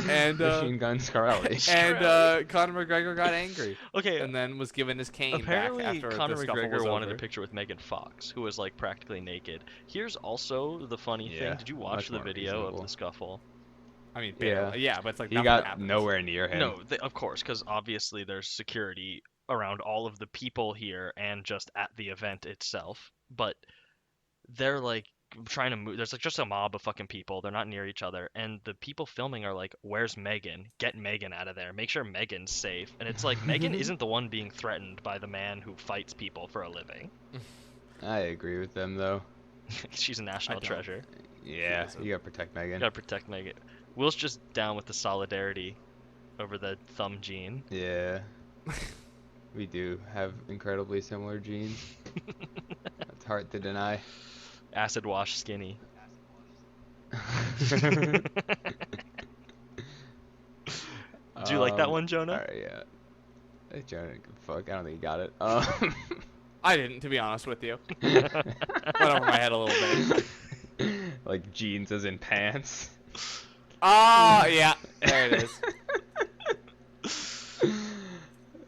And Machine Gun Corelli. and Conor McGregor got angry Okay, and then was given his cane apparently back after Conor the scuffle McGregor was wanted over. a picture with Megan Fox, who was like practically naked. Here's also the funny Yeah, thing. Did you watch much the more video of reasonable. the scuffle? I mean, Yeah. barely. Yeah, but it's like He nothing got happens. nowhere near him. No, of course, because obviously there's security around all of the people here and just at the event itself. But they're like trying to move. There's like just a mob of fucking people. They're not near each other, and the people filming are like, "Where's Megan? Get Megan out of there. Make sure Megan's safe." And it's like Megan isn't the one being threatened by the man who fights people for a living. I agree with them though. She's a national don't. treasure. Yeah, isn't. you gotta protect Megan. You gotta protect Megan. Will's just down with the solidarity over the thumb gene. Yeah. We do have incredibly similar genes. It's hard to deny. Acid wash skinny. Do you like that one, Jonah? Alright, yeah. Hey, Jonah, fuck, I don't think you got it. I didn't, to be honest with you. Went over my head a little bit. Like jeans as in pants. Oh, yeah. There it is.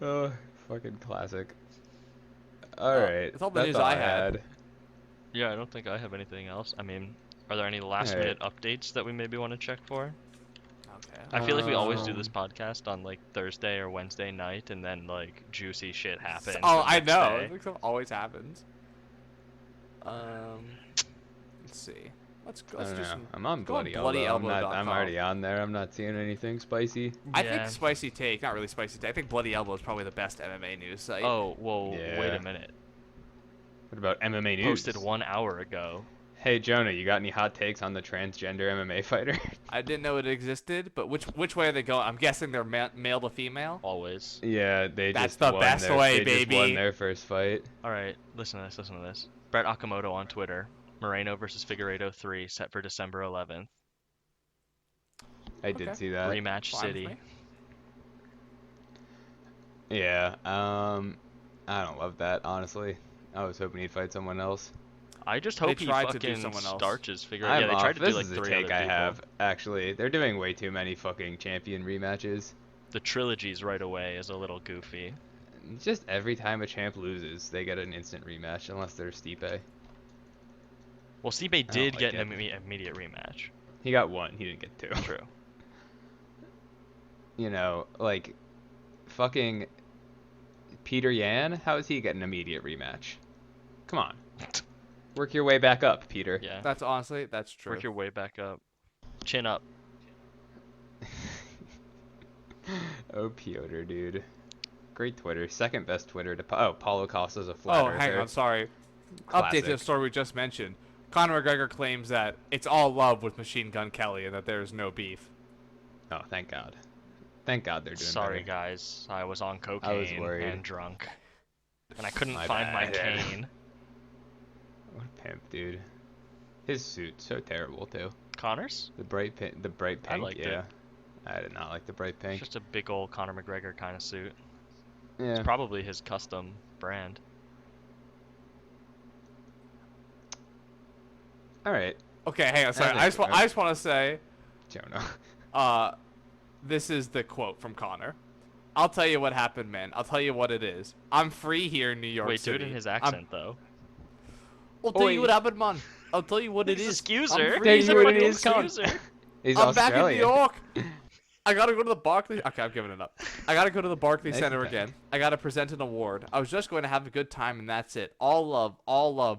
Oh, fucking classic. Alright, that's all the that's news all I I had. had. Yeah, I don't think I have anything else. I mean, are there any last minute updates that we maybe want to check for? Okay. I feel like we always do this podcast on like Thursday or Wednesday night, and then like juicy shit happens. Oh, the I next know. day. I think stuff always happens. Let's see. Let's I don't do know. some. I'm on go on Bloody Elbow. bloodyelbow.com. I'm already on there. I'm not seeing anything spicy. I Yeah. think Spicy Take, not really Spicy Take. I think Bloody Elbow is probably the best MMA news site. Oh, whoa, wait Yeah. a minute. What about MMA news? Posted 1 hour ago. Hey Jonah, you got any hot takes on the transgender MMA fighter? I didn't know it existed, but which way are they going? I'm guessing they're male to female. Always. Yeah, they That's just the won best their, way, they just won baby. their first fight. All right, listen to this. Listen to this. Brett Okamoto on Twitter. Moreno versus Figueiredo 3 set for December 11th. I did Okay. see that. Rematch Fine with City. me. Yeah. I don't love that honestly. I was hoping he'd fight someone else. I just They hope he tried to do fucking someone else. starches Figueiredo. I'm Yeah, they off. tried to This do like is a 3 take other I people. have. Actually, they're doing way too many fucking champion rematches. The trilogies right away is a little goofy. Just every time a champ loses, they get an instant rematch unless they're Stipe. Well, Stipe did like get an it. immediate rematch. He got one. He didn't get two. True. You know, like fucking Peter Yan. How is he getting an immediate rematch? Come on. Work your way back up, Peter. Yeah. That's true. Work your way back up. Chin up. Oh, Piotr, dude. Great Twitter. Second best Twitter to. Oh, Paulo Costa's a flat Oh, earther. hang on, sorry. Classic. Update to the story we just mentioned. Conor McGregor claims that it's all love with Machine Gun Kelly and that there is no beef. Oh, thank God. Thank God they're doing Sorry, better. guys. I was on cocaine worried. and drunk. And I couldn't My find my bad. cane. What a pimp, dude. His suit so terrible too. Connor's? The bright pink. I liked it. Yeah. I did not like the bright It's pink. just a big old Conor McGregor kind of suit. Yeah. It's probably his custom brand. All right, Okay, hang on, sorry. I think- I just want to say, Jonah. this is the quote from Conor. I'll tell you what happened, man. I'll tell you what it is. I'm free here in New York Wait, do City. it in his accent, though. I'll tell you Oi. what happened, man. I'll tell you what it He's is. excuser. I'm free He's Tell a you what fucking it is, cunt. excuser. He's I'm back in New Australian. York. I gotta go to the Barclays. Okay, I'm giving it up. I gotta go to the Barclays Nice Center pick. again. I gotta present an award. I was just going to have a good time, and that's it. All love.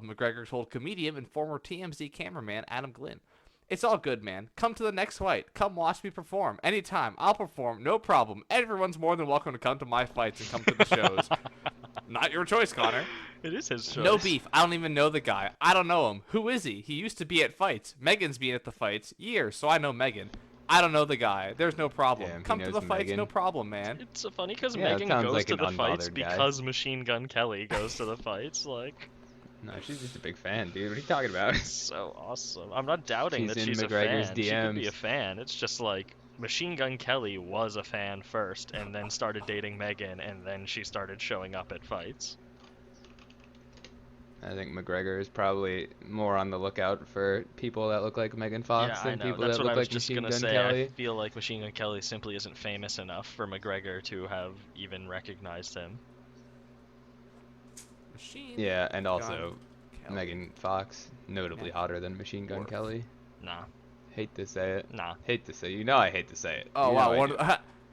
McGregor told comedian and former TMZ cameraman Adam Glynn. It's all good, man. Come to the next fight. Come watch me perform. Anytime. I'll perform. No problem. Everyone's more than welcome to come to my fights and come to the shows. Not your choice, Connor. It is his choice. No beef. I don't even know the guy. I don't know him. Who is he? He used to be at fights. Megan's been at the fights. Years, so I know Megan. I don't know the guy. There's no problem. Damn, he Come to knows the fights, Megan. no problem, man. It's so funny because Yeah, it Megan sounds goes like to an the fights unbothered guy. because Machine Gun Kelly goes to the fights. Like, No, she's just a big fan, dude. What are you talking about? so awesome. I'm not doubting She's that in she's McGregor's a fan. She could be DMs. a fan. It's just like Machine Gun Kelly was a fan first, and then started dating Megan, and then she started showing up at fights. I think McGregor is probably more on the lookout for people that look like Megan Fox Yeah, I than know. people That's that what I look was like just Machine gonna Gun say. Kelly. I feel like Machine Gun Kelly simply isn't famous enough for McGregor to have even recognized him. Machine. Yeah, and also Kelly. Megan Fox, notably Yeah. hotter than Machine Gun Worth. Kelly. Nah, Hate to say it. nah. Hate to say. You know I hate to say it. Oh You know wow, I one do.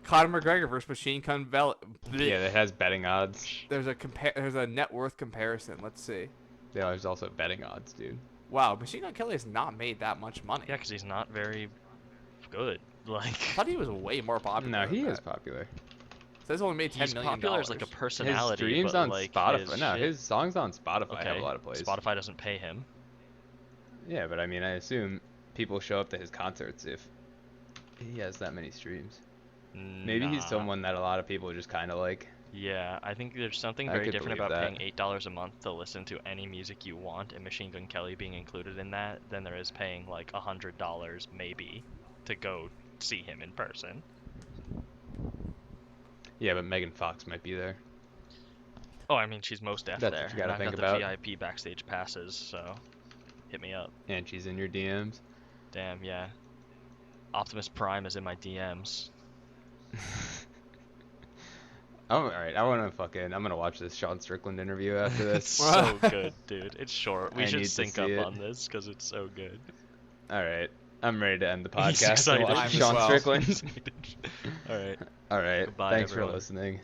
Conor McGregor versus Machine Gun Kelly. Yeah, that has betting odds. There's a net worth comparison. Let's see. Yeah, there's also betting odds, dude. Wow, Machine Gun Kelly has not made that much money. Yeah, because he's not very good. Like, I thought he was way more popular. No, than he that. is popular. Says only made $10 he's million. popular as like a His personality, streams but on like Spotify. his No, shit- his songs on Spotify okay. have a lot of plays. Spotify doesn't pay him. Yeah, but I mean, I assume people show up to his concerts if he has that many streams. Maybe he's Nah. someone that a lot of people just kind of like. Yeah, I think there's something I very could different believe about that. paying $8 a month to listen to any music you want and Machine Gun Kelly being included in that than there is paying like $100 maybe to go see him in person. Yeah, but Megan Fox might be there. Oh, I mean, she's most def That's what there, you and gotta I've think got the about. VIP backstage passes, so hit me up. And she's in your DMs. Damn, yeah. Optimus Prime is in my DMs. Oh, alright, I'm gonna watch this Sean Strickland interview after It's this. so good, dude. It's short. We I should need to sync see up it. on this because it's so good. Alright, I'm ready to end the He's podcast and excited. watch I'm as Sean well. Strickland. All right. Alright, Goodbye, thanks everyone. for listening.